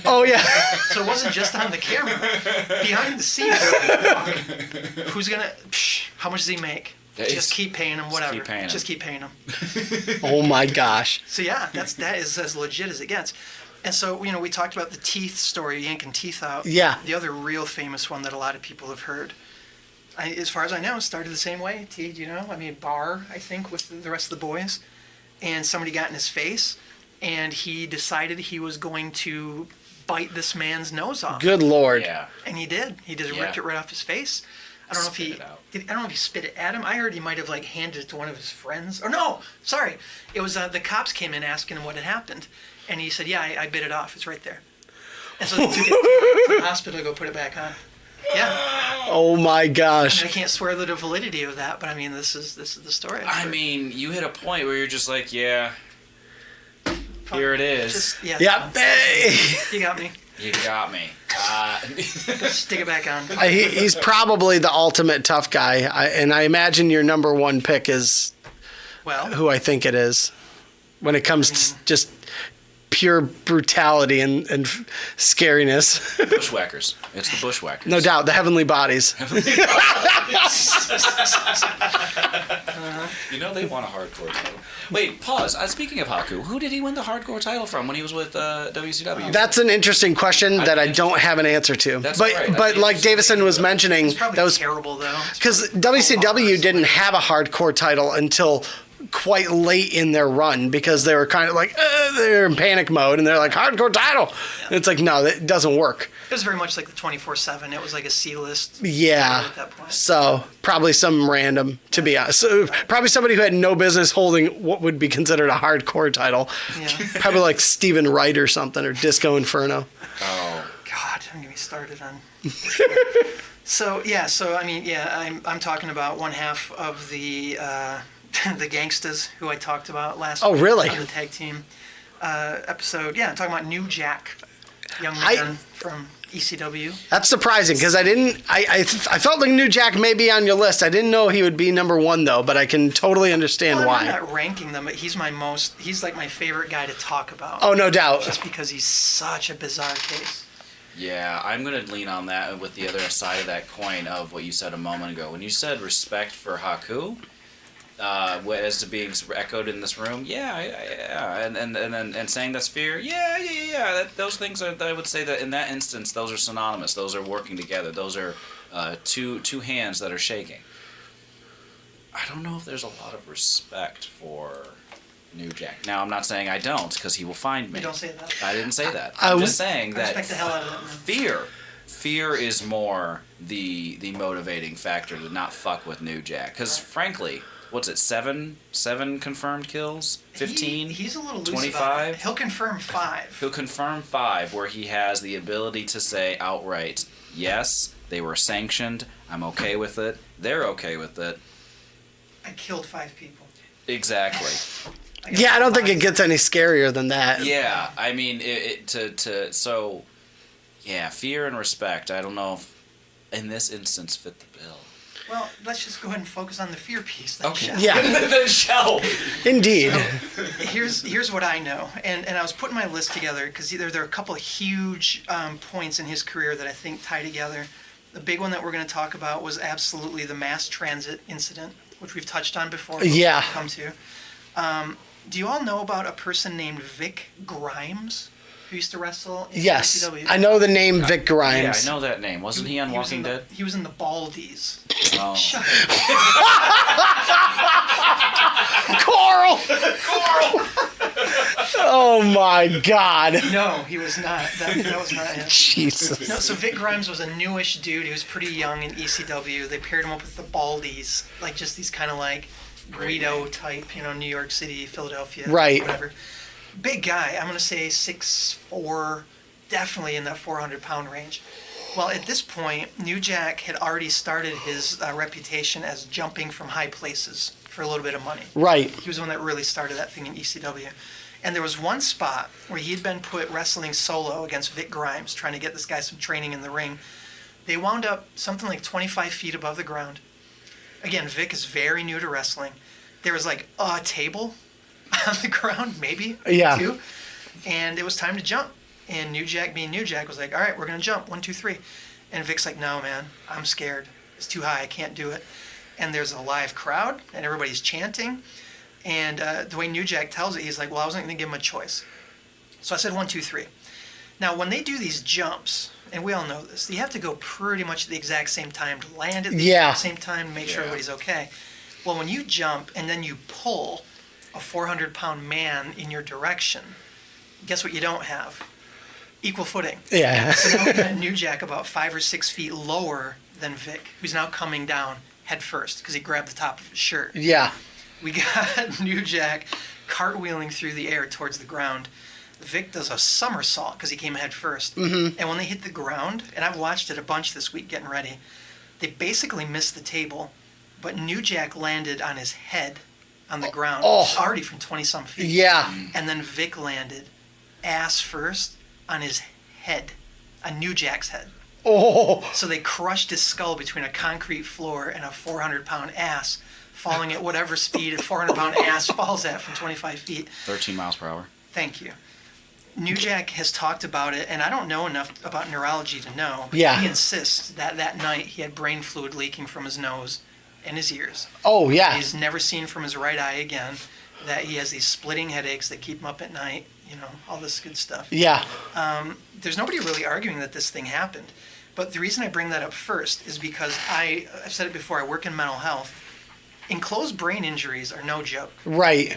Oh yeah. So it wasn't just on the camera. Behind the scenes, they're like, who's going to, how much does he make? Just keep paying him, whatever. Just keep paying him. Oh my gosh. So yeah, that is as legit as it gets. And so, we talked about the teeth story, yanking teeth out. Yeah. The other real famous one that a lot of people have heard, as far as I know, started the same way. T, do you know? Bar, I think, with the rest of the boys. And somebody got in his face, and he decided he was going to bite this man's nose off. Good Lord. Yeah. And he did. He just ripped it right off his face. I don't know if he spit it at him. I heard he might have handed it to one of his friends. Or no, sorry. It was the cops came in asking him what had happened. And he said, yeah, I bit it off. It's right there. And so they took it to the hospital to go put it back on. Yeah. Oh my gosh. I can't swear the validity of that, but this is the story. You hit a point where you're just like, yeah, here it is. Yeah. Yeah. You got me. You got me. Stick it back on. He's probably the ultimate tough guy, and I imagine your number one pick is Well, who I think it is when it comes to just pure brutality and scariness. Bushwhackers. It's the Bushwhackers. No doubt, the heavenly bodies. You know they won a hardcore title. Wait, pause. Speaking of Haku, who did he win the hardcore title from when he was with WCW? That's an interesting question that I don't have an answer to. That's but right. but like Davison was mentioning, it's probably that was terrible though. because WCW didn't have a hardcore title until quite late in their run because they were kind of like they're in panic mode and they're like hardcore title. And it's like no, that doesn't work. It was very much like the 24/7. It was like a C-list. Yeah. At that point. So probably some random, to be honest. So probably somebody who had no business holding what would be considered a hardcore title. Yeah. Probably like Steven Wright or something, or Disco Inferno. Oh. God, don't get me started on. So I mean, I'm talking about one half of the the Gangstas who I talked about last Oh, week really? on the tag team episode. Yeah, I'm talking about New Jack, young man from ECW. That's surprising because I felt like New Jack may be on your list. I didn't know he would be number one though, but I can totally understand Well, why. I'm not ranking them, but he's like my favorite guy to talk about. Oh, no doubt. Just because he's such a bizarre case. Yeah, I'm going to lean on that with the other side of that coin of what you said a moment ago. When you said respect for Haku, as to being echoed in this room, and saying that's fear, those things are. I would say that in that instance, those are synonymous. Those are working together. Those are two hands that are shaking. I don't know if there's a lot of respect for New Jack. Now, I'm not saying I don't, because he will find me. You don't say that. I didn't say that. I'm just saying I that respect the hell out of that man. fear is more the motivating factor to not fuck with New Jack. Because frankly, what's it, seven confirmed kills? 15? He's a little loose 25? about it. He'll confirm 5. He'll confirm 5, where he has the ability to say outright, yes, they were sanctioned, I'm okay with it, they're okay with it. I killed 5 people. Exactly. Yeah, I don't think it gets any scarier than that. Yeah, I mean, fear and respect, I don't know if in this instance fit the bill. Well, let's just go ahead and focus on the fear piece. Then, Okay. shall we? Yeah, The shell. indeed. Here's what I know, and I was putting my list together because there are a couple of huge points in his career that I think tie together. The big one that we're going to talk about was absolutely the mass transit incident, which we've touched on before. Yeah. We'll come to. Do you all know about a person named Vic Grimes who used to wrestle in Yes, WCW? I know the name Vic Yeah, Grimes. I know that name. Wasn't he on was Walking in the- Dead? He was in the Baldies. Oh. Shut Coral! Oh my God. up. No, he was not. That was not him. Jesus. No, so Vic Grimes was a newish dude. He was pretty young in ECW. They paired him up with the Baldies, like just these kind of like Guido type, New York City, Philadelphia, Right. whatever. Big guy. I'm gonna say 6'4", definitely in that 400-pound range. Well, at this point, New Jack had already started his reputation as jumping from high places for a little bit of money. Right. He was the one that really started that thing in ECW. And there was one spot where he had been put wrestling solo against Vic Grimes, trying to get this guy some training in the ring. They wound up something like 25 feet above the ground. Again, Vic is very new to wrestling. There was like a table on the ground, maybe, Yeah. 2. And it was time to jump. And New Jack, being New Jack, was like, all right, we're going to jump, 1, 2, 3. And Vic's like, no, man, I'm scared. It's too high, I can't do it. And there's a live crowd, and everybody's chanting. And the way New Jack tells it, he's like, well, I wasn't going to give him a choice. So I said 1, 2, 3. Now, when they do these jumps, and we all know this, you have to go pretty much at the exact same time to land at the exact same time to make sure everybody's okay. Well, when you jump and then you pull a 400-pound man in your direction, guess what you don't have? Equal footing. Yeah. So now we got New Jack about 5 or 6 feet lower than Vic, who's now coming down head first because he grabbed the top of his shirt. Yeah. We got New Jack cartwheeling through the air towards the ground. Vic does a somersault because he came head first. Mm-hmm. And when they hit the ground, and I've watched it a bunch this week getting ready, they basically missed the table, but New Jack landed on his head on the ground, already from 20-some feet. Yeah. And then Vic landed ass first on his head. on New Jack's head. Oh. So they crushed his skull between a concrete floor and a 400-pound ass, falling at whatever speed a 400-pound ass falls at from 25 feet. 13 miles per hour. Thank you. New Jack has talked about it, and I don't know enough about neurology to know. But Yeah. He insists that that night he had brain fluid leaking from his nose and his ears. Oh, yeah. He's never seen from his right eye again. That he has these splitting headaches that keep him up at night. You know, all this good stuff. Yeah. There's nobody really arguing that this thing happened. But the reason I bring that up first is because I've said it before, I work in mental health. Enclosed brain injuries are no joke. Right.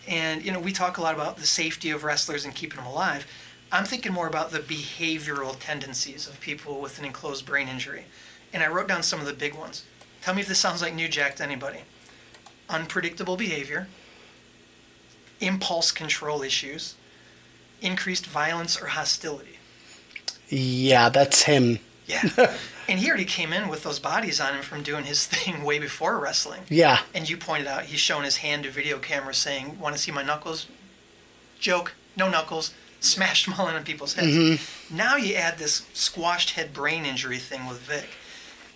And, you know, we talk a lot about the safety of wrestlers and keeping them alive. I'm thinking more about the behavioral tendencies of people with an enclosed brain injury. And I wrote down some of the big ones. Tell me if this sounds like New Jack to anybody. Unpredictable behavior, impulse control issues, increased violence or hostility. Yeah, that's him. Yeah. And he already came in with those bodies on him from doing his thing way before wrestling. Yeah. And you pointed out he's showing his hand to video camera saying, "Want to see my knuckles?" Joke, no knuckles. Smash them all in on people's heads. Mm-hmm. Now you add this squashed head brain injury thing with Vic.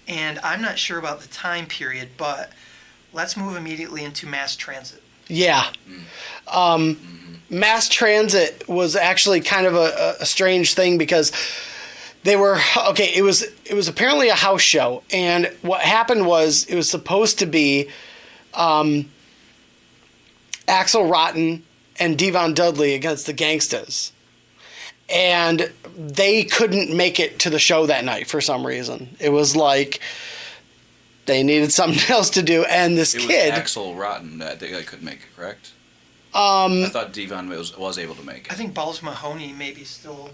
And I'm not sure about the time period, but let's move immediately into mass transit. Yeah. Mass transit was actually kind of a strange thing because they were okay. It was apparently a house show, and what happened was it was supposed to be Axel Rotten and Devon Dudley against the Gangstas, and they couldn't make it to the show that night for some reason. It was like they needed something else to do, and this It kid. was Axel Rotten that they couldn't make it, correct? I thought Devon was able to make it. I think Balls Mahoney maybe still.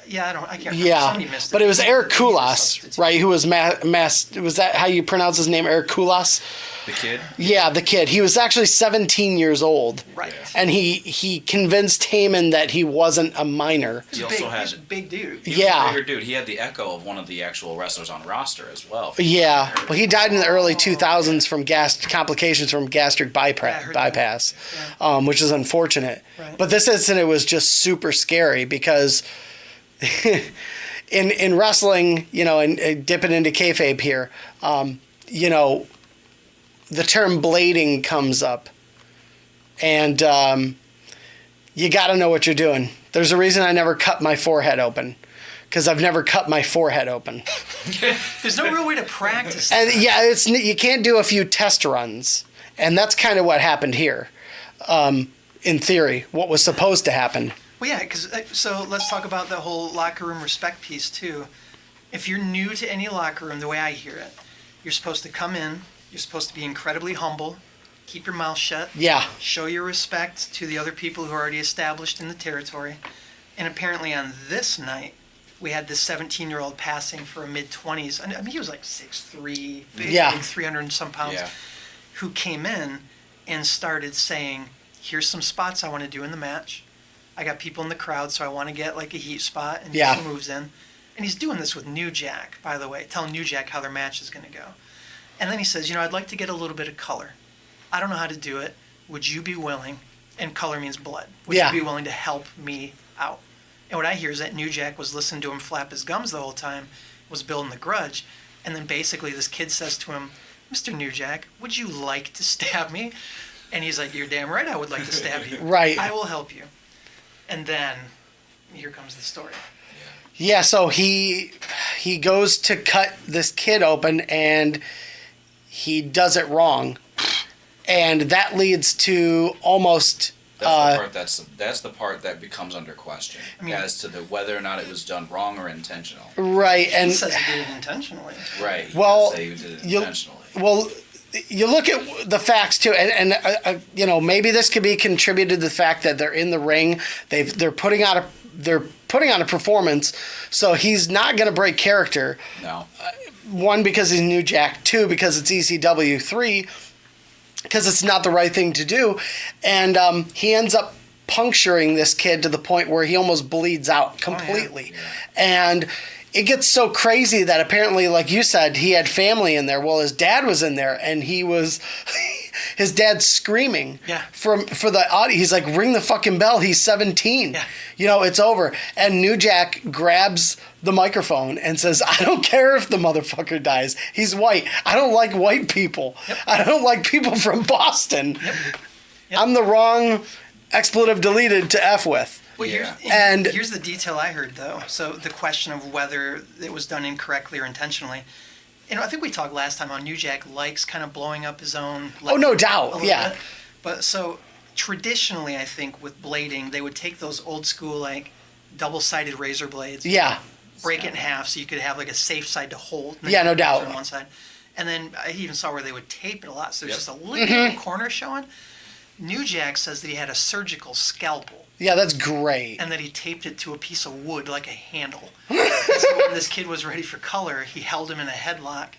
Yeah, I can't remember. Yeah, Somebody missed but it was Eric He was a Koulas, substitute. right? Who was was that how you pronounce his name? Eric Koulas? The kid? Yeah, the kid. He was actually 17 years old. Right. And he convinced Heyman that he wasn't a minor. He also He's a had... big dude. He was Yeah. a bigger dude. He had the echo of one of the actual wrestlers on roster as well. Yeah. Well, he died in the early 2000s from complications from gastric Yeah, I heard that. bypass, Yeah. which is unfortunate. Right. But this incident was just super scary because in wrestling, you know, and dipping into kayfabe here, you know, the term blading comes up, and you got to know what you're doing. There's a reason I never cut my forehead open, because I've never cut my forehead open. There's no real way to practice. And yeah, you can't do a few test runs, and that's kind of what happened here. In theory, what was supposed to happen. Well, yeah, because so let's talk about the whole locker room respect piece too. If you're new to any locker room, the way I hear it, you're supposed to come in. You're supposed to be incredibly humble, keep your mouth shut, Yeah. show your respect to the other people who are already established in the territory. And apparently on this night, we had this 17-year-old passing for a mid-20s. I mean, he was like 6'3", big, Yeah. 300 and some pounds, Yeah. who came in and started saying, "Here's some spots I want to do in the match. I got people in the crowd, so I want to get like a heat spot and Yeah. get some moves in." And he's doing this with New Jack, by the way, telling New Jack how their match is going to go. And then he says, "I'd like to get a little bit of color. I don't know how to do it. Would you be willing?" And color means blood. "Would Yeah. you be willing to help me out?" And what I hear is that New Jack was listening to him flap his gums the whole time, was building the grudge. And then basically this kid says to him, "Mr. New Jack, would you like to stab me?" And he's like, "You're damn right I would like to stab you. Right. I will help you." And then here comes the story. Yeah, so he goes to cut this kid open, and he does it wrong, and that leads to almost That's the part that becomes under question as to whether or not it was done wrong or intentional. right. He And says he did it intentionally. Right. He Well, does say he did it you- intentionally. well, you look at the facts too, and you know, maybe this could be contributed to the fact that they're in the ring. They're putting on a performance, so he's not going to break character. No. One, because he's New Jack. Two, because it's ECW. Three, because it's not the right thing to do. And he ends up puncturing this kid to the point where he almost bleeds out completely. And it gets so crazy that apparently, like you said, he had family in there. Well, his dad was in there, and he was His dad's screaming Yeah. for the audio. He's like, ring the fucking bell. He's 17. Yeah. You know, it's over. And New Jack grabs the microphone and says, I don't care if the motherfucker dies. He's white. I don't like white people. Yep. I don't like people from Boston. Yep. I'm the wrong expletive deleted to F with. Well, Yeah. here's the detail I heard, though. So the question of whether it was done incorrectly or intentionally. You know, I think we talked last time on New Jack likes kind of blowing up his own. Oh, no doubt. a little Yeah. bit. But so traditionally, I think with blading, they would take those old school, like, double-sided razor blades. Yeah. Break it in half so you could have, like, a safe side to hold. and then Yeah, no you could doubt. On one side. And then I even saw where they would tape it a lot, so there's Yep. just a little corner showing. New Jack says that he had a surgical scalpel. Yeah, that's great. And that he taped it to a piece of wood like a handle. So when this kid was ready for color, he held him in a headlock,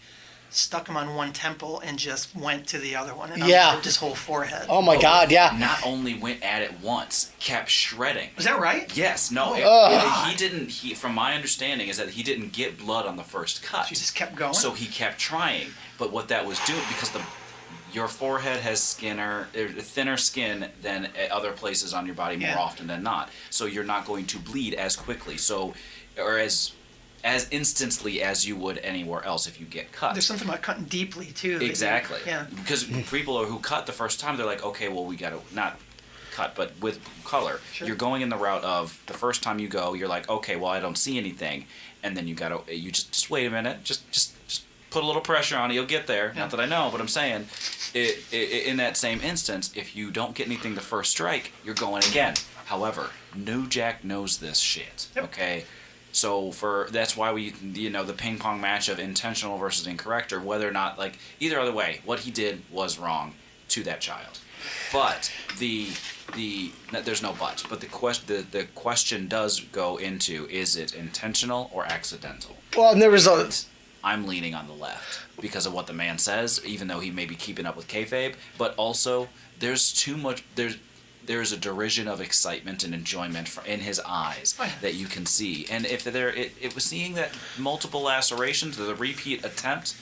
stuck him on one temple, and just went to the other one and Yeah. unzipped his whole forehead. Oh my God, yeah. Not only went at it once, kept shredding. Was that right? Yes, no, Oh, he didn't. He, from my understanding, is that he didn't get blood on the first cut. He just kept going? So he kept trying, but what that was doing, because your forehead has thinner skin than other places on your body more Yeah. often than not. So you're not going to bleed as quickly. So, or as instantly as you would anywhere else if you get cut. There's something about cutting deeply, too. that you- Exactly. Yeah. Because people who cut the first time, they're like, okay, well, we got to not cut, but with color, Sure. you're going in the route of the first time you go, you're like, okay, well, I don't see anything, and then you just wait a minute, just put a little pressure on it, you'll get there. Yeah. Not that I know, but I'm saying, in that same instance, if you don't get anything the first strike, you're going again. However, New Jack knows this shit. Yep. Okay. So that's why we, the ping pong match of intentional versus incorrect, or whether or not, like, either other way, what he did was wrong to that child. But there's no but. But the question does go into, is it intentional or accidental? Well, and there was I'm leaning on the left because of what the man says, even though he may be keeping up with kayfabe. But also, there's too much. There's a derision of excitement and enjoyment in his eyes Oh, yeah. that you can see. And if it was seeing that multiple lacerations, the repeat attempt,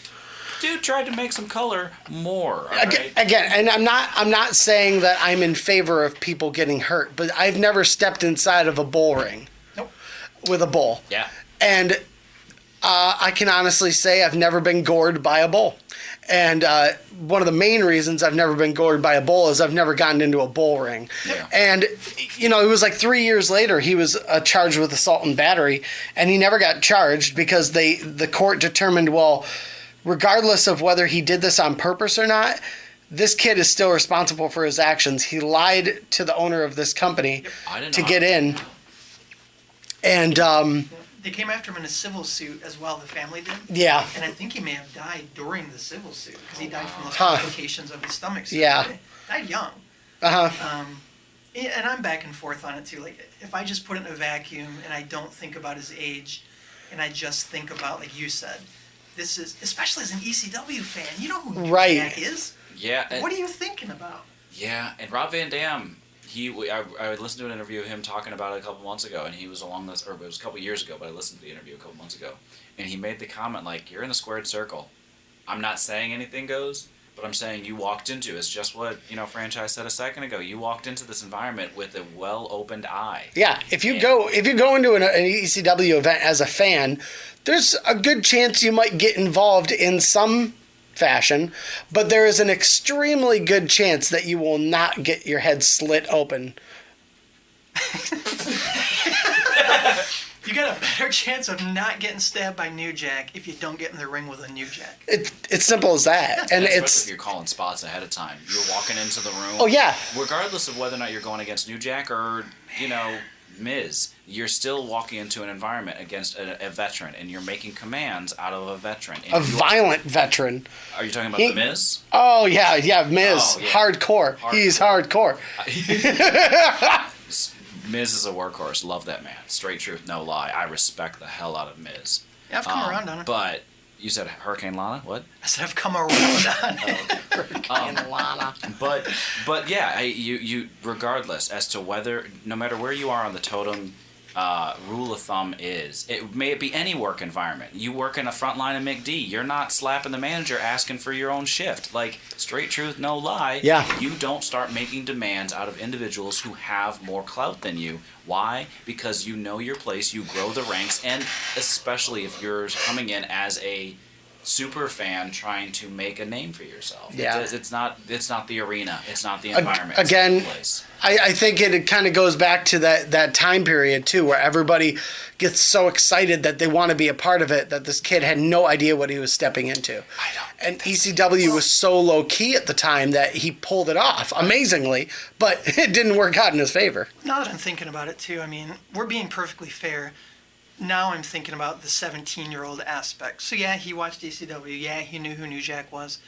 dude tried to make some color more. All right? Again, and I'm not saying that I'm in favor of people getting hurt, but I've never stepped inside of a bull ring Nope. with a bull. Yeah. And I can honestly say I've never been gored by a bull. And one of the main reasons I've never been gored by a bull is I've never gotten into a bull ring. Yeah. And, it was like 3 years later he was charged with assault and battery, and he never got charged because the court determined, well, regardless of whether he did this on purpose or not, this kid is still responsible for his actions. He lied to the owner of this company to get in. And, They came after him in a civil suit as well, the family did. yeah. And I think he may have died during the civil suit because he died from those Huh. complications of his stomach surgery. Yeah. Died young. Uh-huh. And I'm back and forth on it too. Like, if I just put it in a vacuum and I don't think about his age, and I just think about, like you said, this is, especially as an ECW fan, you know who New Right. Jack is. Yeah. What are you thinking about? Yeah, and Rob Van Dam, I listened to an interview of him talking about it a couple months ago, and he was along this, or it was a couple years ago, but I listened to the interview a couple months ago, and he made the comment like, "You're in a squared circle. I'm not saying anything goes, but I'm saying you walked into it's just what Franchise said a second ago. You walked into this environment with a well-opened eye. Yeah, if you go into an ECW event as a fan, there's a good chance you might get involved in some fashion, but there is an extremely good chance that you will not get your head slit open. You got a better chance of not getting stabbed by New Jack if you don't get in the ring with a New Jack. It's simple as that, and Especially it's if you're calling spots ahead of time. You're walking into the room. oh yeah, Regardless of whether or not you're going against New Jack or Miz, you're still walking into an environment against a veteran, and you're making commands out of a veteran. And a violent veteran. Are you talking about the Miz? Oh yeah, Miz, Oh, yeah. Hardcore. He's hardcore. Miz is a workhorse. Love that man. Straight truth, no lie. I respect the hell out of Miz. Yeah, I've come around on it. But you said Hurricane Lana? What? I said I've come around on it. Lana. But yeah, you regardless as to whether, no matter where you are on the totem rule of thumb is, it may be any work environment. You work in a front line of McD, you're not slapping the manager asking for your own shift. Like, straight truth, no lie. Yeah. You don't start making demands out of individuals who have more clout than you. Why? Because you know your place, you grow the ranks, and especially if you're coming in as a super fan trying to make a name for yourself. Yeah. It's not the arena. It's not the environment. Again, it's not the place. I think it kind of goes back to that time period too, where everybody gets so excited that they want to be a part of it, that this kid had no idea what he was stepping into. I don't. And ECW was so low key at the time that he pulled it off amazingly, but it didn't work out in his favor. Now that I'm thinking about it too, I mean, we're being perfectly fair. Now I'm thinking about the 17-year-old aspect. So yeah, he watched ECW. Yeah, he knew who New Jack was.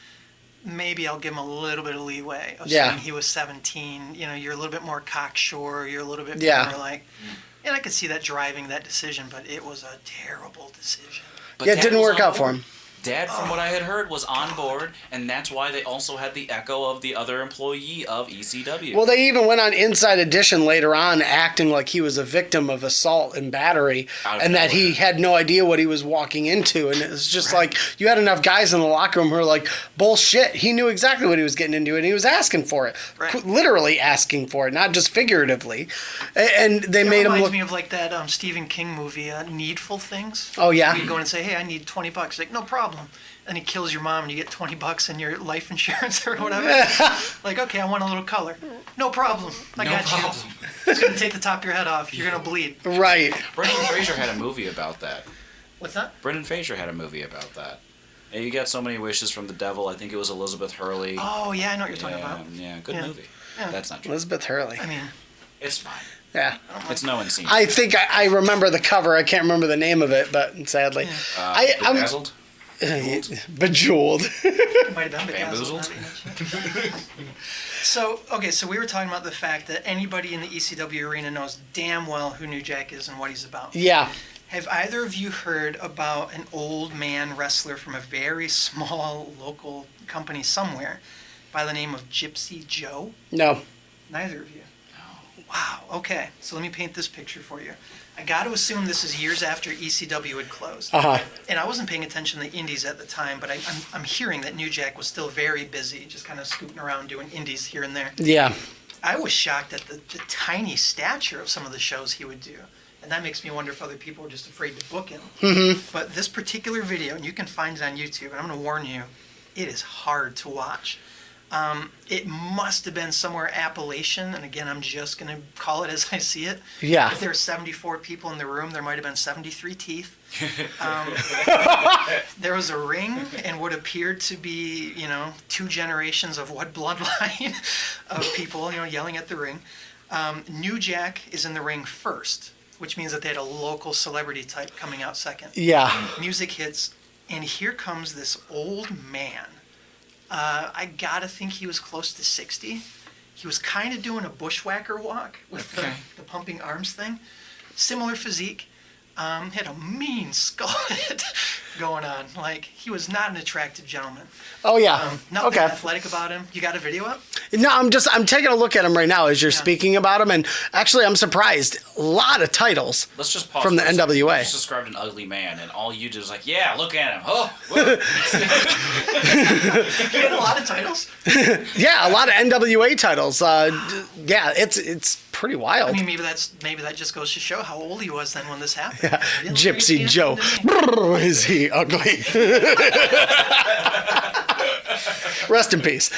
Maybe I'll give him a little bit of leeway of saying he was 17. You know, you're a little bit more cocksure. You're a little bit more like... And I could see that driving that decision, but it was a terrible decision. But Yeah, it Dad didn't was work on out for board. him. Dad, from what I had heard, was on board, and that's why they also had the echo of the other employee of ECW. Well, they even went on Inside Edition later on, acting like he was a victim of assault and battery, and that he had no idea what he was walking into. And it was just like, you had enough guys in the locker room who were like, bullshit. He knew exactly what he was getting into, and he was asking for it. Right. Literally asking for it, not just figuratively. And they made him reminds look... me of like that Stephen King movie, Needful Things. Oh, yeah? You go in and say, hey, I need $20. Like, no problem. And he kills your mom and you get $20 in your life insurance or whatever. Like, okay, I want a little color. No problem. I got you. It's going to take the top of your head off. You're going to bleed. Right. Brendan Fraser had a movie about that. What's that? Brendan Fraser had a movie about that. And you got so many wishes from the devil. I think it was Elizabeth Hurley. Oh, yeah, I know what you're talking about. Yeah, good Yeah. movie. Yeah. That's not true. Elizabeth Hurley. I mean, It's fine. Yeah. It's no one seen. I think I remember the cover. I can't remember the name of it, but sadly. I'm Bedazzled? Bejeweled. it might have been Bamboozled? So we were talking about the fact that anybody in the ECW arena knows damn well who New Jack is and what he's about. Yeah. Have either of you heard about an old man wrestler from a very small local company somewhere by the name of Gypsy Joe? No. Neither of you. No. Wow. Okay. So let me paint this picture for you. I got to assume this is years after ECW had closed. Uh-huh. And I wasn't paying attention to the indies at the time, but I'm hearing that New Jack was still very busy, just kind of scooting around doing indies here and there. Yeah. I was shocked at the tiny stature of some of the shows he would do. And that makes me wonder if other people are just afraid to book him. Mm-hmm. But this particular video, and you can find it on YouTube, and I'm going to warn you, it is hard to watch. It must have been somewhere Appalachian, and again, I'm just going to call it as I see it. Yeah. If there were 74 people in the room, there might have been 73 teeth. There was a ring and what appeared to be, 2 generations of what bloodline of people, yelling at the ring. New Jack is in the ring first, which means that they had a local celebrity type coming out second. Yeah. Music hits, and here comes this old man. I gotta think he was close to 60. He was kind of doing a bushwhacker walk with the pumping arms thing. Similar physique. Had a mean skull head going on. Like, he was not an attractive gentleman. Oh, yeah. Nothing athletic about him. You got a video up? No, I'm taking a look at him right now as you're speaking about him, and actually I'm surprised. A lot of titles. Let's just pause from the for a second. NWA. You just described an ugly man, and all you did was like, yeah, look at him. Oh, He had a lot of titles. Yeah, a lot of NWA titles. Yeah, it's pretty wild. I mean, maybe that just goes to show how old he was then when this happened. Yeah. He didn't Gypsy look Joe. anything to me. Is he ugly? Rest in peace.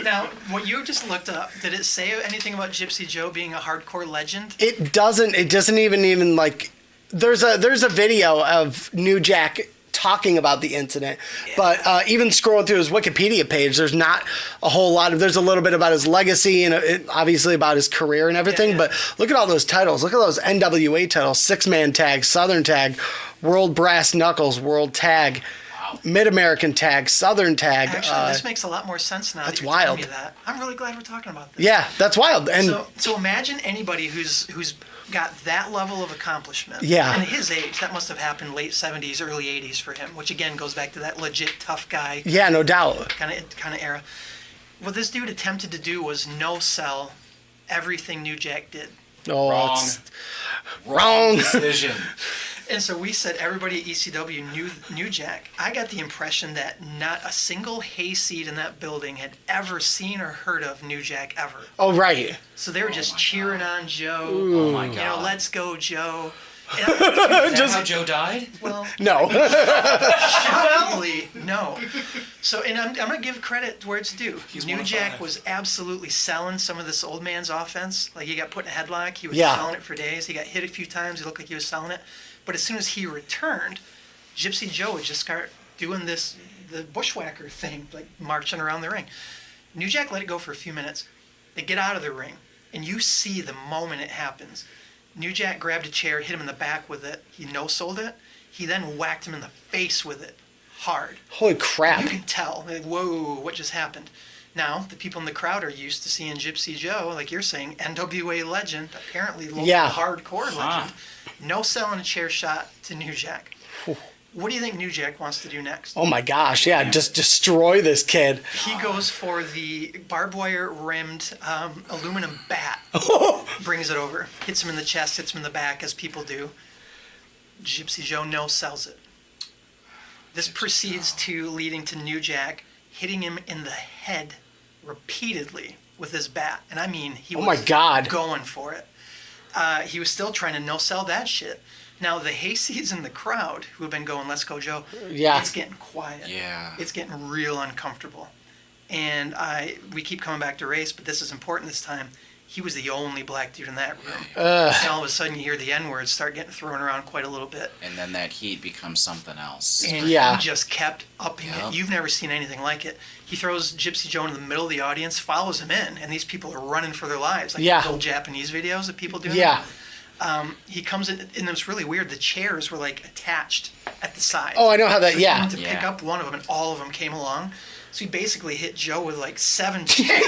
Now, what you just looked up, did it say anything about Gypsy Joe being a hardcore legend? It doesn't even like. There's a video of New Jack talking about the incident, but even scrolling through his Wikipedia page, there's not a whole lot of. There's a little bit about his legacy and obviously about his career and everything. Yeah. But look at all those titles. Look at those NWA titles: 6-Man Tag, Southern Tag, World Brass Knuckles, World Tag. Mid-American tag, Southern tag. Actually, this makes a lot more sense now. That's that you're telling wild. me that. I'm really glad we're talking about this. Yeah, that's wild. And So imagine anybody who's got that level of accomplishment. Yeah. And at his age, that must have happened late 70s, early 80s for him, which again goes back to that legit tough guy yeah, no doubt. kind of era. What this dude attempted to do was no sell everything New Jack did. Oh, Wrong. it's- Wrong decision. And so we said everybody at ECW knew New Jack. I got the impression that not a single hayseed in that building had ever seen or heard of New Jack ever. oh, right. So they were just cheering on Joe. Oh my God. You know, let's go, Joe. And Is that how Joe died? well, No. shockingly, no. So, and I'm going to give credit where it's due. He's New one of Jack five. was absolutely selling some of this old man's offense. Like, he got put in a headlock. He was Yeah. selling it for days. He got hit a few times. He looked like he was selling it. But as soon as he returned, Gypsy Joe would just start doing the bushwhacker thing, like marching around the ring. New Jack let it go for a few minutes. They get out of the ring, and you see the moment it happens. New Jack grabbed a chair, hit him in the back with it. He no-sold it. He then whacked him in the face with it, hard. Holy crap. You can tell, like, whoa, what just happened? Now, the people in the crowd are used to seeing Gypsy Joe, like you're saying, NWA legend, apparently local Yeah. hardcore Huh. legend. No selling a chair shot to New Jack. What do you think New Jack wants to do next? Oh my gosh, yeah, just destroy this kid. He goes for the barbed wire rimmed aluminum bat. Brings it over, hits him in the chest, hits him in the back, as people do. Gypsy Joe no sells it. This proceeds to leading to New Jack hitting him in the head repeatedly with his bat. And I mean, he Oh was my God. going for it. He was still trying to no sell that shit. Now, the hayseeds in the crowd who have been going, let's go, Joe, Yeah. it's getting quiet. Yeah. It's getting real uncomfortable. And we keep coming back to race, but this is important this time. He was the only black dude in that room. And all of a sudden, you hear the N-words start getting thrown around quite a little bit. And then that heat becomes something else. And Yeah. he just kept upping Yep. it. You've never seen anything like it. He throws Gypsy Joe in the middle of the audience, follows him in, and these people are running for their lives. Like Yeah. those old Japanese videos that people do. Yeah. He comes in, and it was really weird. The chairs were like attached at the side. Oh, I know how that, So he yeah. wanted to pick Yeah. up one of them, and all of them came along. So he basically hit Joe with like 7 chairs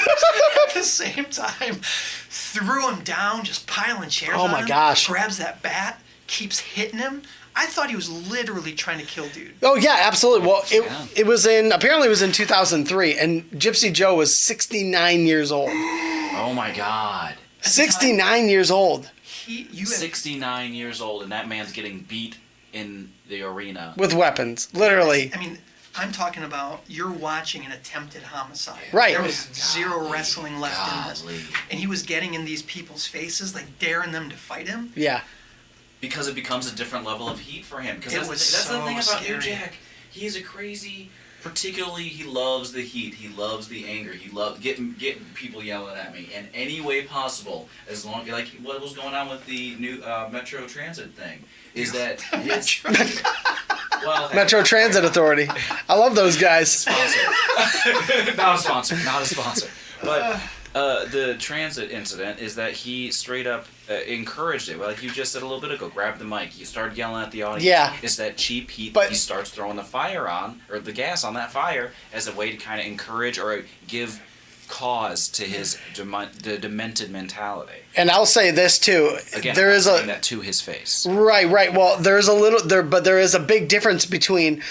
at the same time. Threw him down, just piling chairs Oh on my him. gosh. Grabs that bat, keeps hitting him. I thought he was literally trying to kill dude. Oh yeah, absolutely. Well, Yeah. it was apparently it was in 2003, and Gypsy Joe was 69 years old. Oh my God. 69 years old You have 69 years old, and that man's getting beat in the arena. with weapons, literally. I mean, I'm talking about you're watching an attempted homicide. Right. There was zero wrestling left in Golly. this. And he was getting in these people's faces, like daring them to fight him. Yeah. Because it becomes a different level of heat for him. Because It that's, was that's the so thing about scary. New Jack. He's a crazy. Particularly, he loves the heat. He loves the anger. He loves getting people yelling at me in any way possible. As long like what was going on with the new Metro Transit thing is that his well Metro Transit Authority. I love those guys. sponsor. Not a sponsor. Not a sponsor. But the transit incident is that he straight up encouraged it. Like you just said a little bit ago, grab the mic. He started yelling at the audience. Yeah. It's that cheap heat But- that he starts throwing the fire on, or the gas on that fire, as a way to kind of encourage or give cause to his the demented mentality. And I'll say this too. Again, there I'm is saying a that to his face. right. Well, there's a little there, but there is a big difference between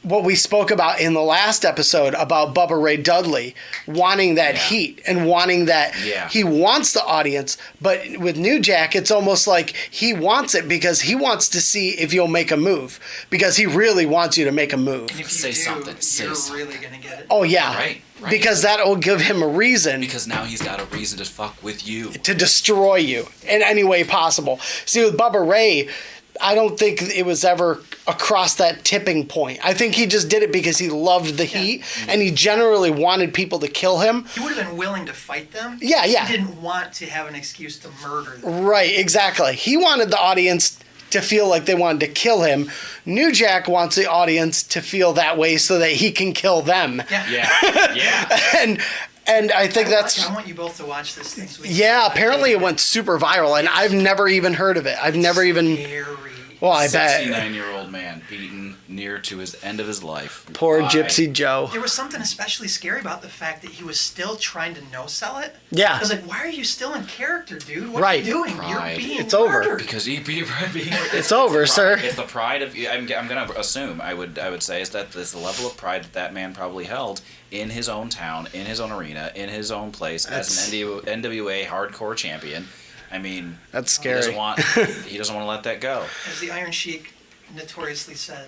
what we spoke about in the last episode about Bubba Ray Dudley wanting that Yeah. heat and wanting that Yeah. he wants the audience, but with New Jack it's almost like he wants it because he wants to see if you'll make a move, because he really wants you to make a move. And if you Say do, something. Say you're something. really going to get it. Oh yeah. Right. Because that will give him a reason Because now he's got a reason to fuck with you. to destroy you in any way possible. See, with Bubba Ray, I don't think it was ever across that tipping point. I think he just did it because he loved the heat and he generally wanted people to kill him. He would have been willing to fight them. Yeah. He didn't want to have an excuse to murder them. Right, exactly. He wanted the audience to feel like they wanted to kill him. New Jack wants the audience to feel that way so that he can kill them. Yeah. Yeah. And I think that's... I want you both to watch this thing. So we Yeah, apparently it went super viral, and I've never even heard of it. I've never even... Scary. Well, I bet. 69-year-old man beating near to his end of his life. Poor Why? Gypsy Joe. There was something especially scary about the fact that he was still trying to no-sell it. Yeah. I was like, why are you still in character, dude? What Right. are you doing? Pride. You're being It's over. murdered. Because It's over, sir. It's the pride of. I'm going to assume. I would say is that there's the level of pride that man probably held in his own town, in his own arena, in his own place as an NWA hardcore champion. I mean, That's scary. He doesn't want to let that go. As the Iron Sheik notoriously said,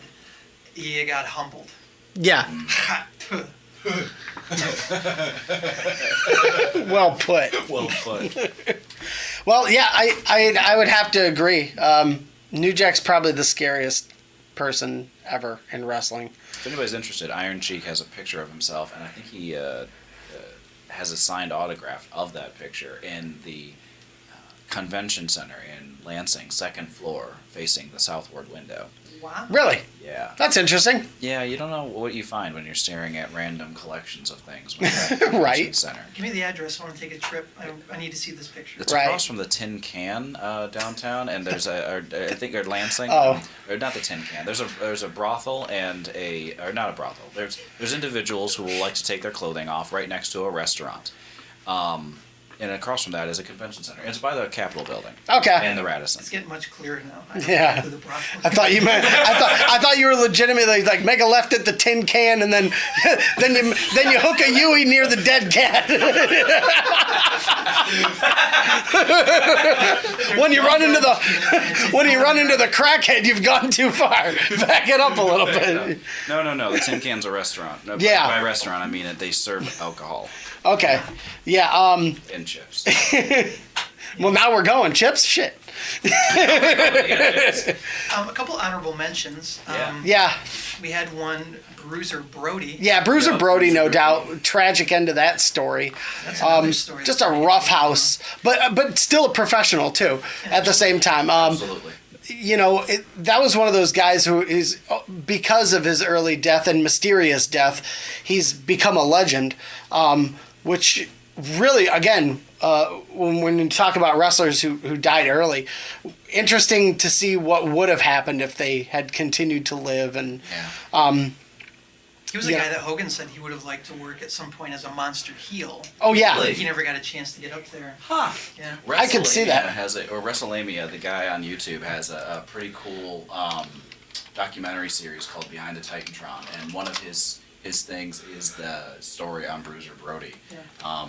he got humbled. Yeah. Well put. Well put. Well, yeah, I would have to agree. New Jack's probably the scariest person ever in wrestling. If anybody's interested, Iron Sheik has a picture of himself, and I think he has a signed autograph of that picture in the convention center in Lansing, second floor, facing the southward window. Wow. Really? Yeah. That's interesting. Yeah, you don't know what you find when you're staring at random collections of things. When you're at the convention Right. Center. Give me the address. I want to take a trip. I need to see this picture. It's Right. across from the Tin Can downtown, and there's I think or Lansing. Oh. Or not the Tin Can. There's a brothel and or not a brothel. There's individuals who will like to take their clothing off right next to a restaurant. And across from that is a convention center. It's by the Capitol building. Okay. And the Radisson. It's getting much clearer now. I know Yeah. exactly the brothel. I thought you meant. I thought you were legitimately like make a left at the tin can and then then you hook a Yui near the dead cat. when you run into the crackhead, you've gone too far. Back it up a little bit. No. The Tin Can's a restaurant. No, Yeah. By restaurant, I mean they serve alcohol Okay. Yeah. and chips. Well, now we're going chips. Shit. A couple honorable mentions. Yeah. We had one, Bruiser Brody. Yeah. Bruiser Yeah, Brody, no Bruiser doubt. Tragic end of that story. That's another story. Just a rough house, but still a professional too. At the same time. Absolutely. You know, that was one of those guys who is, because of his early death and mysterious death, he's become a legend, which really, again, when you talk about wrestlers who died early, interesting to see what would have happened if they had continued to live. And He was a Yeah. guy that Hogan said he would have liked to work at some point as a monster heel. oh yeah, Really? He never got a chance to get up there. Huh. Yeah. I could see that. WrestleMania, the guy on YouTube has a pretty cool documentary series called Behind the Titantron, and one of his things is the story on Bruiser Brody. Yeah.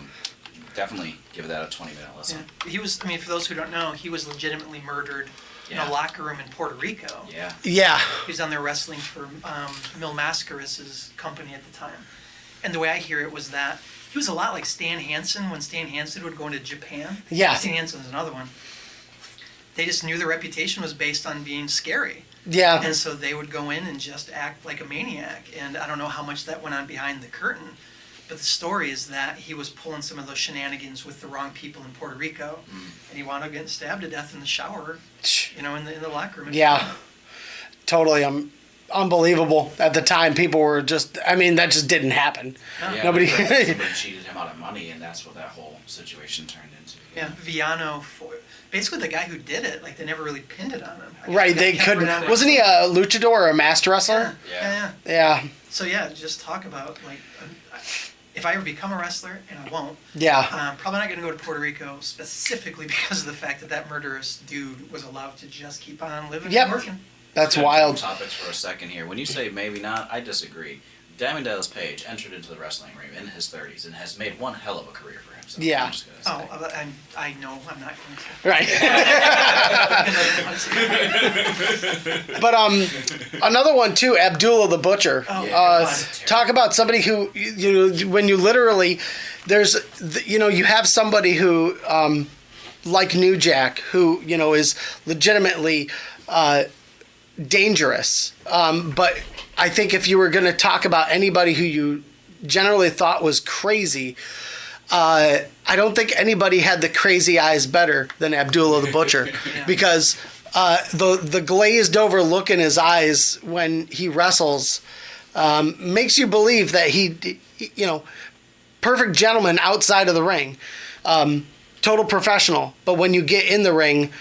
Definitely give that a 20-minute listen. Yeah. He was, I mean, for those who don't know, he was legitimately murdered in Yeah. a locker room in Puerto Rico. Yeah. yeah, He was down there wrestling for Mil Mascaris's company at the time. And the way I hear it was that he was a lot like Stan Hansen when Stan Hansen would go into Japan. Yeah. Stan Hansen was another one. They just knew their reputation was based on being scary. yeah, And so they would go in and just act like a maniac. And I don't know how much that went on behind the curtain. But the story is that he was pulling some of those shenanigans with the wrong people in Puerto Rico. And he wound up getting stabbed to death in the shower, you know, in the locker room. yeah, totally. Unbelievable. At the time, people were just. I mean, that just didn't happen. No. Yeah, Nobody- somebody cheated him out of money, and that's what that whole situation turned into. Yeah, Viano, basically the guy who did it, like they never really pinned it on him. I guess Right, he they got couldn't. renowned Wasn't he a luchador or a master Yeah, wrestler? yeah. Yeah, So yeah, just talk about like, if I ever become a wrestler, and I won't, yeah, I'm probably not going to go to Puerto Rico specifically because of the fact that that murderous dude was allowed to just keep on living Yep. and working. that's Good wild. Topics for a second here. When you say maybe not, I disagree. Diamond Dallas Page entered into the wrestling ring in his 30s and has made one hell of a career for himself. Yeah. I'm just gonna say. Oh, I know I'm not going to. Right. Because I don't want to see it. But another one too, Abdullah the Butcher. Oh, yeah. Talk about somebody who when you literally you have somebody who like New Jack who is legitimately dangerous. But I think if you were going to talk about anybody who you generally thought was crazy, I don't think anybody had the crazy eyes better than Abdullah the Butcher, Yeah. because the glazed over look in his eyes when he wrestles makes you believe that he perfect gentleman outside of the ring, total professional. But when you get in the ring,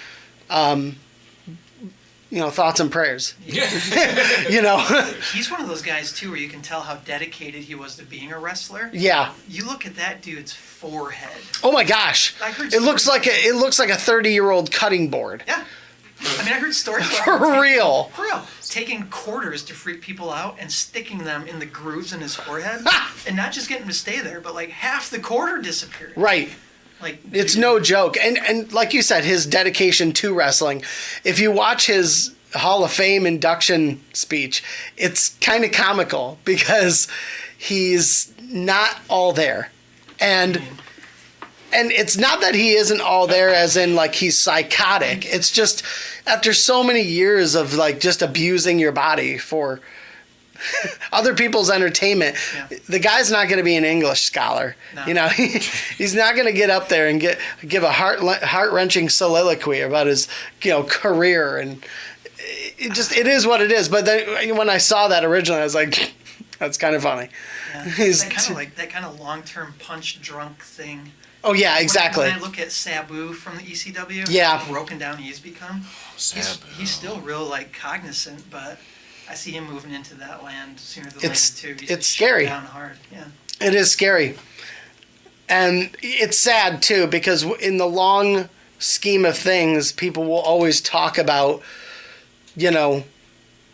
thoughts and prayers. Yeah. He's one of those guys too, where you can tell how dedicated he was to being a wrestler. Yeah. You look at that dude's forehead. Oh my gosh. I heard It looks stories- like a 30-year-old cutting board. Yeah. I mean, I heard stories about For real. For real. Taking quarters to freak people out and sticking them in the grooves in his forehead. And not just getting them to stay there, but like half the quarter disappeared. Right. Like, It's no joke. And like you said, his dedication to wrestling, if you watch his Hall of Fame induction speech, it's kind of comical because he's not all there. And it's not that he isn't all there as in like he's psychotic. It's just after so many years of like just abusing your body for other people's entertainment, the guy's not going to be an English scholar. No. He's not going to get up there and give a heart-wrenching soliloquy about his career, and it is what it is. But then when I saw that originally, I was like, that's kind of funny. Yeah. That kind of long-term punch drunk thing. Oh yeah, exactly. When I look at Sabu from the ECW, Yeah. how broken down he's become. Sabu. He's still real like cognizant, but I see him moving into that land sooner than It's- later too. He's it's just shut scary. down hard. Yeah. It is scary. And it's sad, too, because in the long scheme of things, people will always talk about,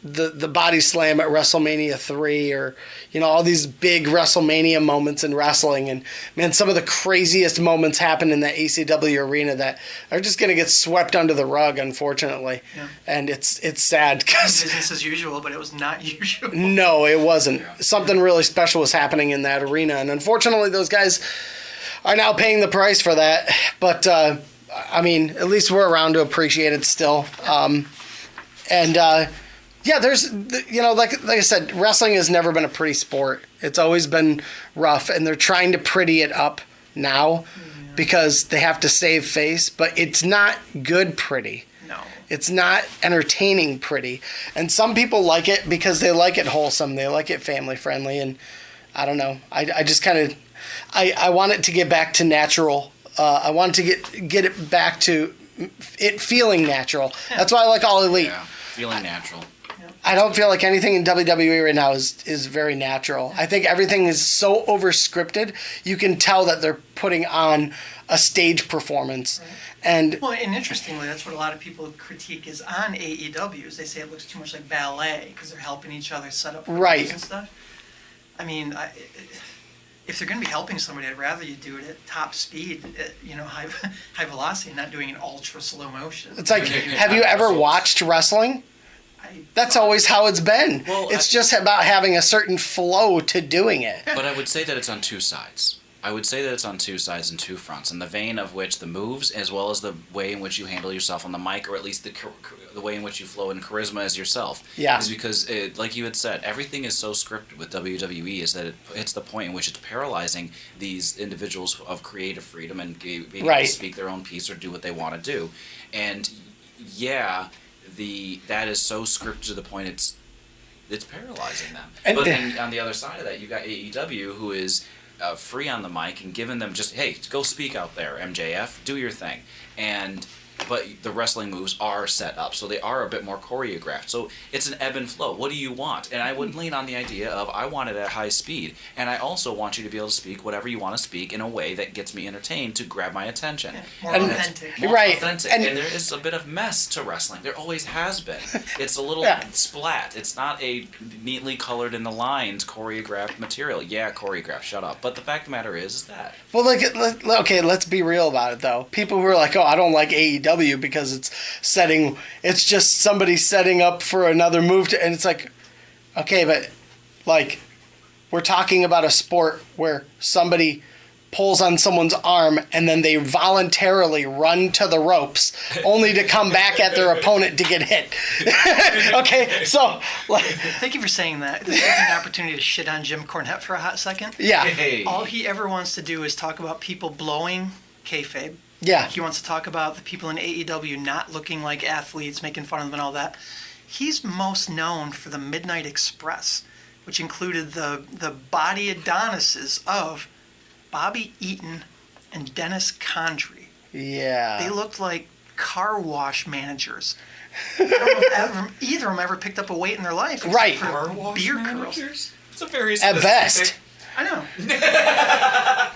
the body slam at WrestleMania 3 or, all these big WrestleMania moments in wrestling. And, man, some of the craziest moments happen in the ACW arena that are just going to get swept under the rug, unfortunately. Yeah. And it's sad because... Business as usual, but it was not usual. No, it wasn't. Something really special was happening in that arena. And unfortunately, those guys are now paying the price for that. But, I mean, at least we're around to appreciate it still. Yeah, there's, like I said, wrestling has never been a pretty sport. It's always been rough. And they're trying to pretty it up now because they have to save face. But it's not good pretty. No. It's not entertaining pretty. And some people like it because they like it wholesome. They like it family friendly. And I don't know. I just kind of... I want it to get back to natural. I want to get it back to it feeling natural. That's why I like All Elite. Yeah, feeling natural. I don't feel like anything in WWE right now is very natural. I think everything is so over-scripted. You can tell that they're putting on a stage performance. Right. And Interestingly, that's what a lot of people critique is on AEW. Is they say it looks too much like ballet because they're helping each other set up for Right. moves and stuff. I mean, if they're going to be helping somebody, I'd rather you do it at top speed, at, high velocity, not doing it ultra slow motion. it's like, have you ever watched wrestling? That's always how it's been. Well, it's just about having a certain flow to doing it. But I would say that it's on two sides. I would say that it's on two sides and two fronts, in the vein of which the moves, as well as the way in which you handle yourself on the mic, or at least the way in which you flow in charisma as yourself, Yeah. is because, like you had said, everything is so scripted with WWE is that it's the point in which it's paralyzing these individuals of creative freedom and being able Right. to speak their own piece or do what they want to do. And yeah, that is so scripted to the point it's paralyzing them. And- But then on the other side of that, you've got AEW, who is free on the mic and giving them just, hey, go speak out there, MJF, do your thing. But the wrestling moves are set up, so they are a bit more choreographed. So it's an ebb and flow. What do you want? And I would lean on the idea of, I want it at high speed, and I also want you to be able to speak whatever you want to speak in a way that gets me entertained to grab my attention. More And- authentic. More Right. authentic. And- And there is a bit of mess to wrestling. There always has been. It's a little Yeah. splat. It's not a neatly colored in the lines choreographed material. Yeah, choreographed. Shut up. But the fact of the matter is that. Well, okay, let's be real about it, though. People who are like, oh, I don't like AEW because it's just somebody setting up for another move. And it's like, okay, but, like, we're talking about a sport where somebody pulls on someone's arm and then they voluntarily run to the ropes only to come back at their opponent to get hit. Okay, so, like, Thank you for saying that. This is an opportunity to shit on Jim Cornette for a hot second. yeah, Hey. All he ever wants to do is talk about people blowing kayfabe. yeah. He wants to talk about the people in AEW not looking like athletes, making fun of them and all that. He's most known for the Midnight Express, which included the body Adonises of Bobby Eaton and Dennis Condrey. Yeah. They looked like car wash managers. I don't know if either of them ever picked up a weight in their life. except Right. for Car wash beer curls. managers? It's a very At specific... best. I know.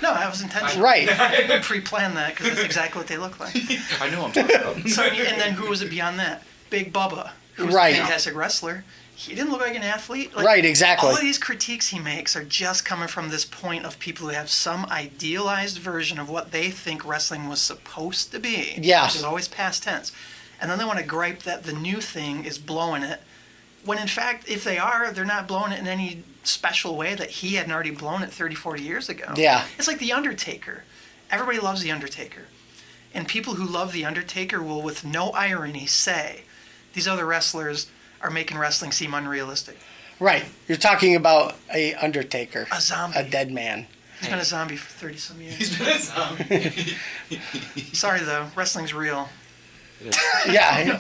No, that was intentional. Right. I pre-planned that because that's exactly what they look like. I know what I'm talking about. So, and then who was it beyond that? Big Bubba, who was Right. a fantastic wrestler. He didn't look like an athlete. Like, Right, exactly. All of these critiques he makes are just coming from this point of people who have some idealized version of what they think wrestling was supposed to be. Yeah. Which is always past tense. And then they want to gripe that the new thing is blowing it. When in fact, if they are, they're not blowing it in any special way that he hadn't already blown it 30, 40 years ago. Yeah. It's like The Undertaker. Everybody loves The Undertaker. And people who love The Undertaker will, with no irony, say, these other wrestlers are making wrestling seem unrealistic. Right. You're talking about a Undertaker. A zombie. A dead man. He's been a zombie for 30-some years. He's been a zombie. Sorry, though. Wrestling's real. Yeah,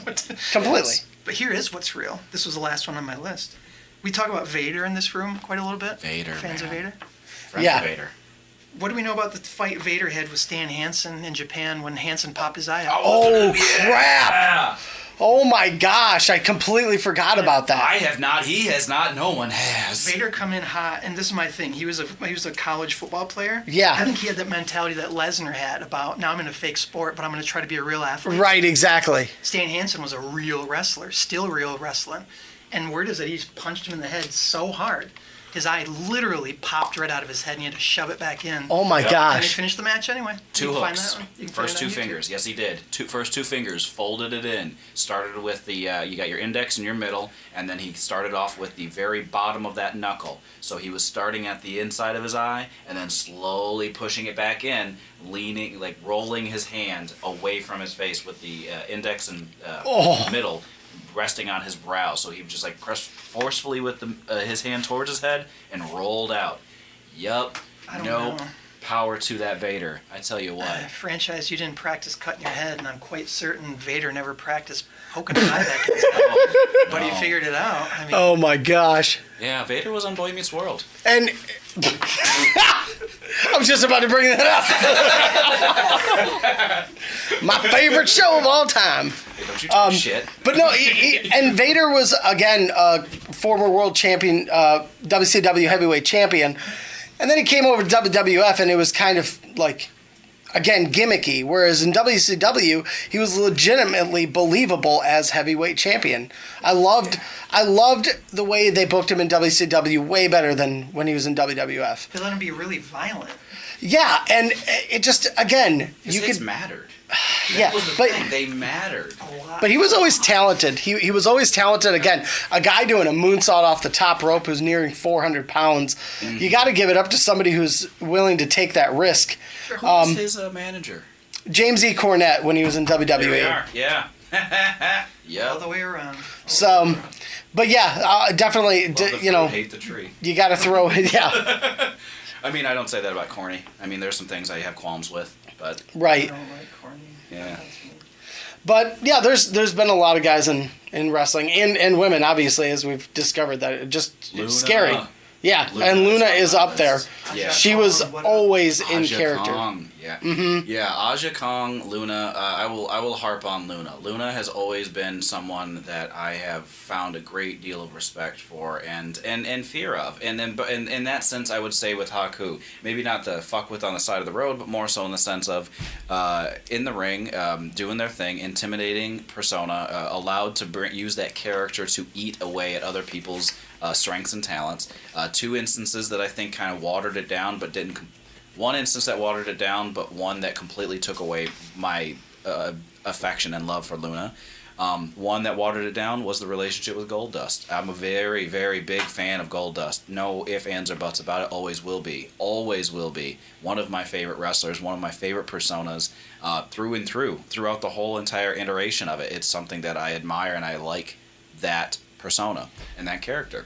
completely. But here is what's real. This was the last one on my list. We talk about Vader in this room quite a little bit. Vader, Fans of man. Vader. Friends Yeah. of Vader. What do we know about the fight Vader had with Stan Hansen in Japan when Hansen popped his eye out? Oh, crap. Yeah. Oh, my gosh. I completely forgot about that. I have not. He has not. No one has. Vader come in hot, and this is my thing. He was a college football player. Yeah. I think he had that mentality that Lesnar had about, now I'm in a fake sport, but I'm going to try to be a real athlete. Right, exactly. Stan Hansen was a real wrestler, still real wrestling. And word is that he just punched him in the head so hard, his eye literally popped right out of his head, and he had to shove it back in. Oh, my Yep. And he gosh. finished the match anyway. Two You can find hooks. that one. You can First find it two on YouTube. fingers. Yes, he did. First two fingers. Folded it in. Started with the, you got your index and your middle, and then he started off with the very bottom of that knuckle. So he was starting at the inside of his eye, and then slowly pushing it back in, leaning, like rolling his hand away from his face with the index and middle resting on his brow. So he just like pressed forcefully with his hand towards his head and rolled out. Yup. I don't Nope. know. Power to that Vader. I tell you what. Franchise, you didn't practice cutting your head, and I'm quite certain Vader never practiced poking his eye back in his head. But he figured it out. I mean, Oh, my gosh. Yeah, Vader was on Boy Meets World. And I was just about to bring that up. My favorite show of all time. Hey, don't you talk shit. But no, and Vader was, again, a former world champion, WCW heavyweight champion. And then he came over to WWF, and it was kind of like, again, gimmicky. Whereas in WCW, he was legitimately believable as heavyweight champion. I loved the way they booked him in WCW way better than when he was in WWF. they let him be really violent. Yeah, and it just, again, His you hits could, mattered. yeah, That was the but thing. They mattered. but he was always talented. He was always talented. Again, a guy doing a moonsault off the top rope who's nearing 400 pounds. You got to give it up to somebody who's willing to take that risk. Who was his manager? James E. Cornette when he was in WWE. There we are. Yeah. All Yep. the way around. So, but yeah, definitely, Love the you fruit, know, hate the tree. you got to throw, yeah, I mean, I don't say that about corny. I mean, there's some things I have qualms with, but I right. don't like corny. yeah. But yeah, there's been a lot of guys in wrestling and women, obviously, as we've discovered that it just Luna. it's scary. Yeah, Luna and Luna is is up there. Yeah. She was always in Aja character. Kong. Yeah. Yeah, Aja Kong, Luna. I will harp on Luna. Luna has always been someone that I have found a great deal of respect for and fear of. And then, but in that sense, I would say with Haku, maybe not the fuck with on the side of the road, but more so in the sense of in the ring, doing their thing, intimidating persona, allowed to use that character to eat away at other people's strengths and talents. Two instances that I think kind of watered it down, but didn't. One instance that watered it down, but one that completely took away my affection and love for Luna. One that watered it down was the relationship with Goldust. I'm a very, very big fan of Goldust. No ifs, ands, or buts about it. Always will be. Always will be. One of my favorite wrestlers, one of my favorite personas through and through, throughout the whole entire iteration of it. It's something that I admire and I like that persona and that character.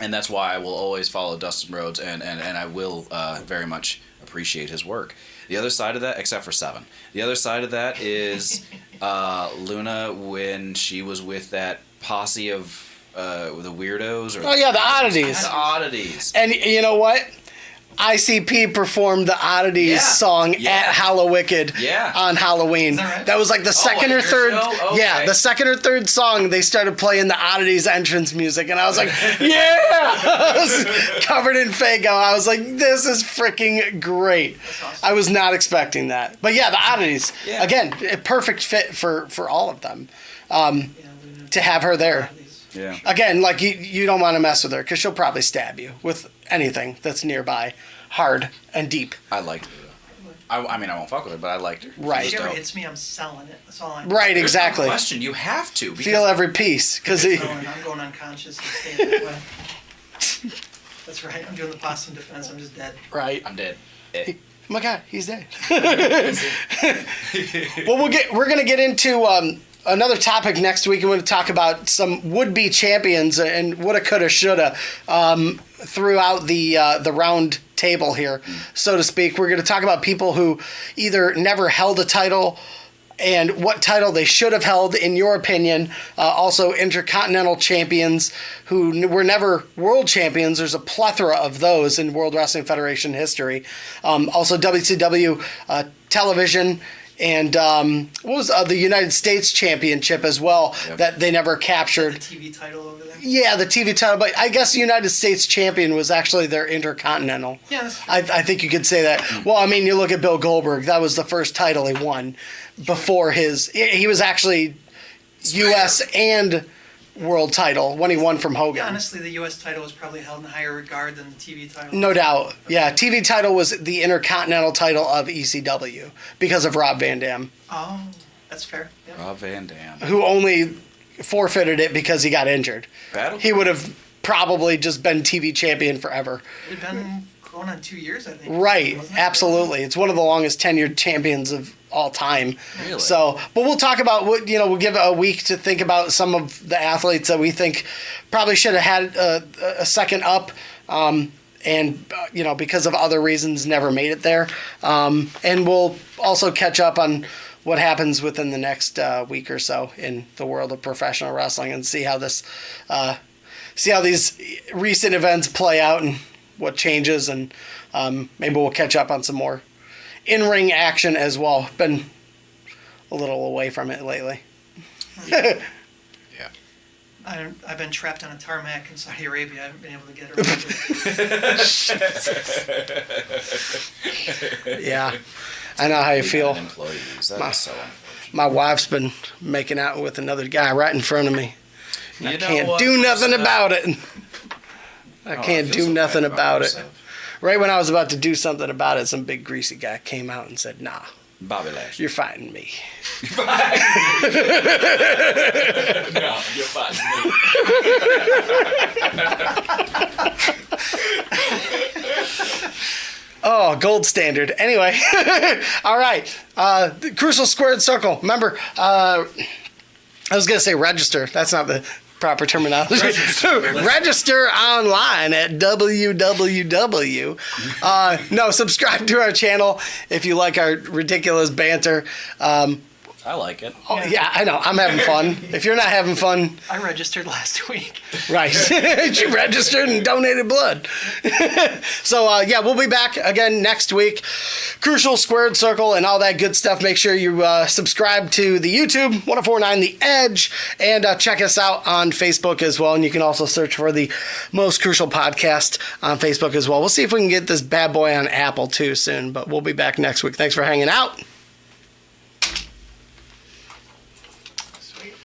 And that's why I will always follow Dustin Rhodes and I will very much appreciate his work. The other side of that, except for Seven, the other side of that is Luna when she was with that posse of the weirdos. Or Oh yeah, the oddities. The oddities. And you know what? ICP performed the Oddities song at Hallowicked on Halloween. Is that right? That was like the second or at your third. show? Okay. Yeah, the second or third song they started playing the Oddities entrance music, and I was like, yeah! I was covered in Faygo. I was like, this is freaking great. awesome. I was not expecting that. But yeah, the Oddities, Yeah. again, a perfect fit for all of them. Yeah, we- To have her there. Yeah. Again, like you don't want to mess with her because she'll probably stab you with anything that's nearby, hard and deep. I liked her. I mean, I won't fuck with her, but I liked her. Right. If she ever Dope. hits me, I'm selling it. That's all I'm Right, There's no exactly. question. You have to. Because Feel every piece because I'm going unconscious and staying that way. That's right. I'm doing the possum defense. I'm just dead. right. I'm dead. Oh my God, he's dead. Well, we're gonna get into another topic next week. I'm going to talk about some would-be champions and woulda, coulda, shoulda throughout the round table here, so to speak. We're going to talk about people who either never held a title and what title they should have held, in your opinion. Also, intercontinental champions who were never world champions. There's a plethora of those in World Wrestling Federation history. Also, WCW television. And what was the United States Championship as well that they never The captured? TV title over there. Yeah, the TV title, but I guess the United States Champion was actually their Intercontinental. Yeah, that's true. I think you could say that. Well, I mean, you look at Bill Goldberg. That was the first title he won before his. He was actually U.S. and world title when he won from Hogan. Yeah, honestly, the U.S. title was probably held in higher regard than the TV title. No doubt. Yeah, TV title was the Intercontinental title of ECW because of Rob Van Dam, Oh, that's fair. Yep. Rob Van Dam. who only forfeited it because he got injured. Battle. He would have probably just been TV champion forever. It had been going on 2 years, I think. Right, Wasn't it? absolutely. It's one of the longest tenured champions of all time. Really? So, but we'll talk about what, we'll give a week to think about some of the athletes that we think probably should have had a second up. And, because of other reasons, never made it there. And we'll also catch up on what happens within the next week or so in the world of professional wrestling and see how these recent events play out and what changes. And maybe we'll catch up on some more in-ring action as well. Been a little away from it lately. Yeah. I've been trapped on a tarmac in Saudi Arabia. I haven't been able to get around. Yeah, I know how you feel. Employees. That is so unfortunate. My wife's been making out with another guy right in front of me. I You know can't what, do nothing Marcel? about it. I Oh, can't feel do so nothing bad about it. myself. Right when I was about to do something about it, some big greasy guy came out and said, "Nah, Bobby Lashley. you're fighting me." No, you're fine. Oh, gold standard. Anyway, all right. The Crucial Squared Circle. Remember, I was going to say register. That's not the proper terminology. Register online at www. No, subscribe to our channel if you like our ridiculous banter. I like it. Oh, yeah, I know. I'm having fun. If you're not having fun, I registered last week. right. You registered and donated blood. So, we'll be back again next week. Crucial Squared Circle and all that good stuff. Make sure you subscribe to the YouTube, 1049 The Edge, and check us out on Facebook as well. And you can also search for the Most Crucial Podcast on Facebook as well. We'll see if we can get this bad boy on Apple too soon, but we'll be back next week. Thanks for hanging out.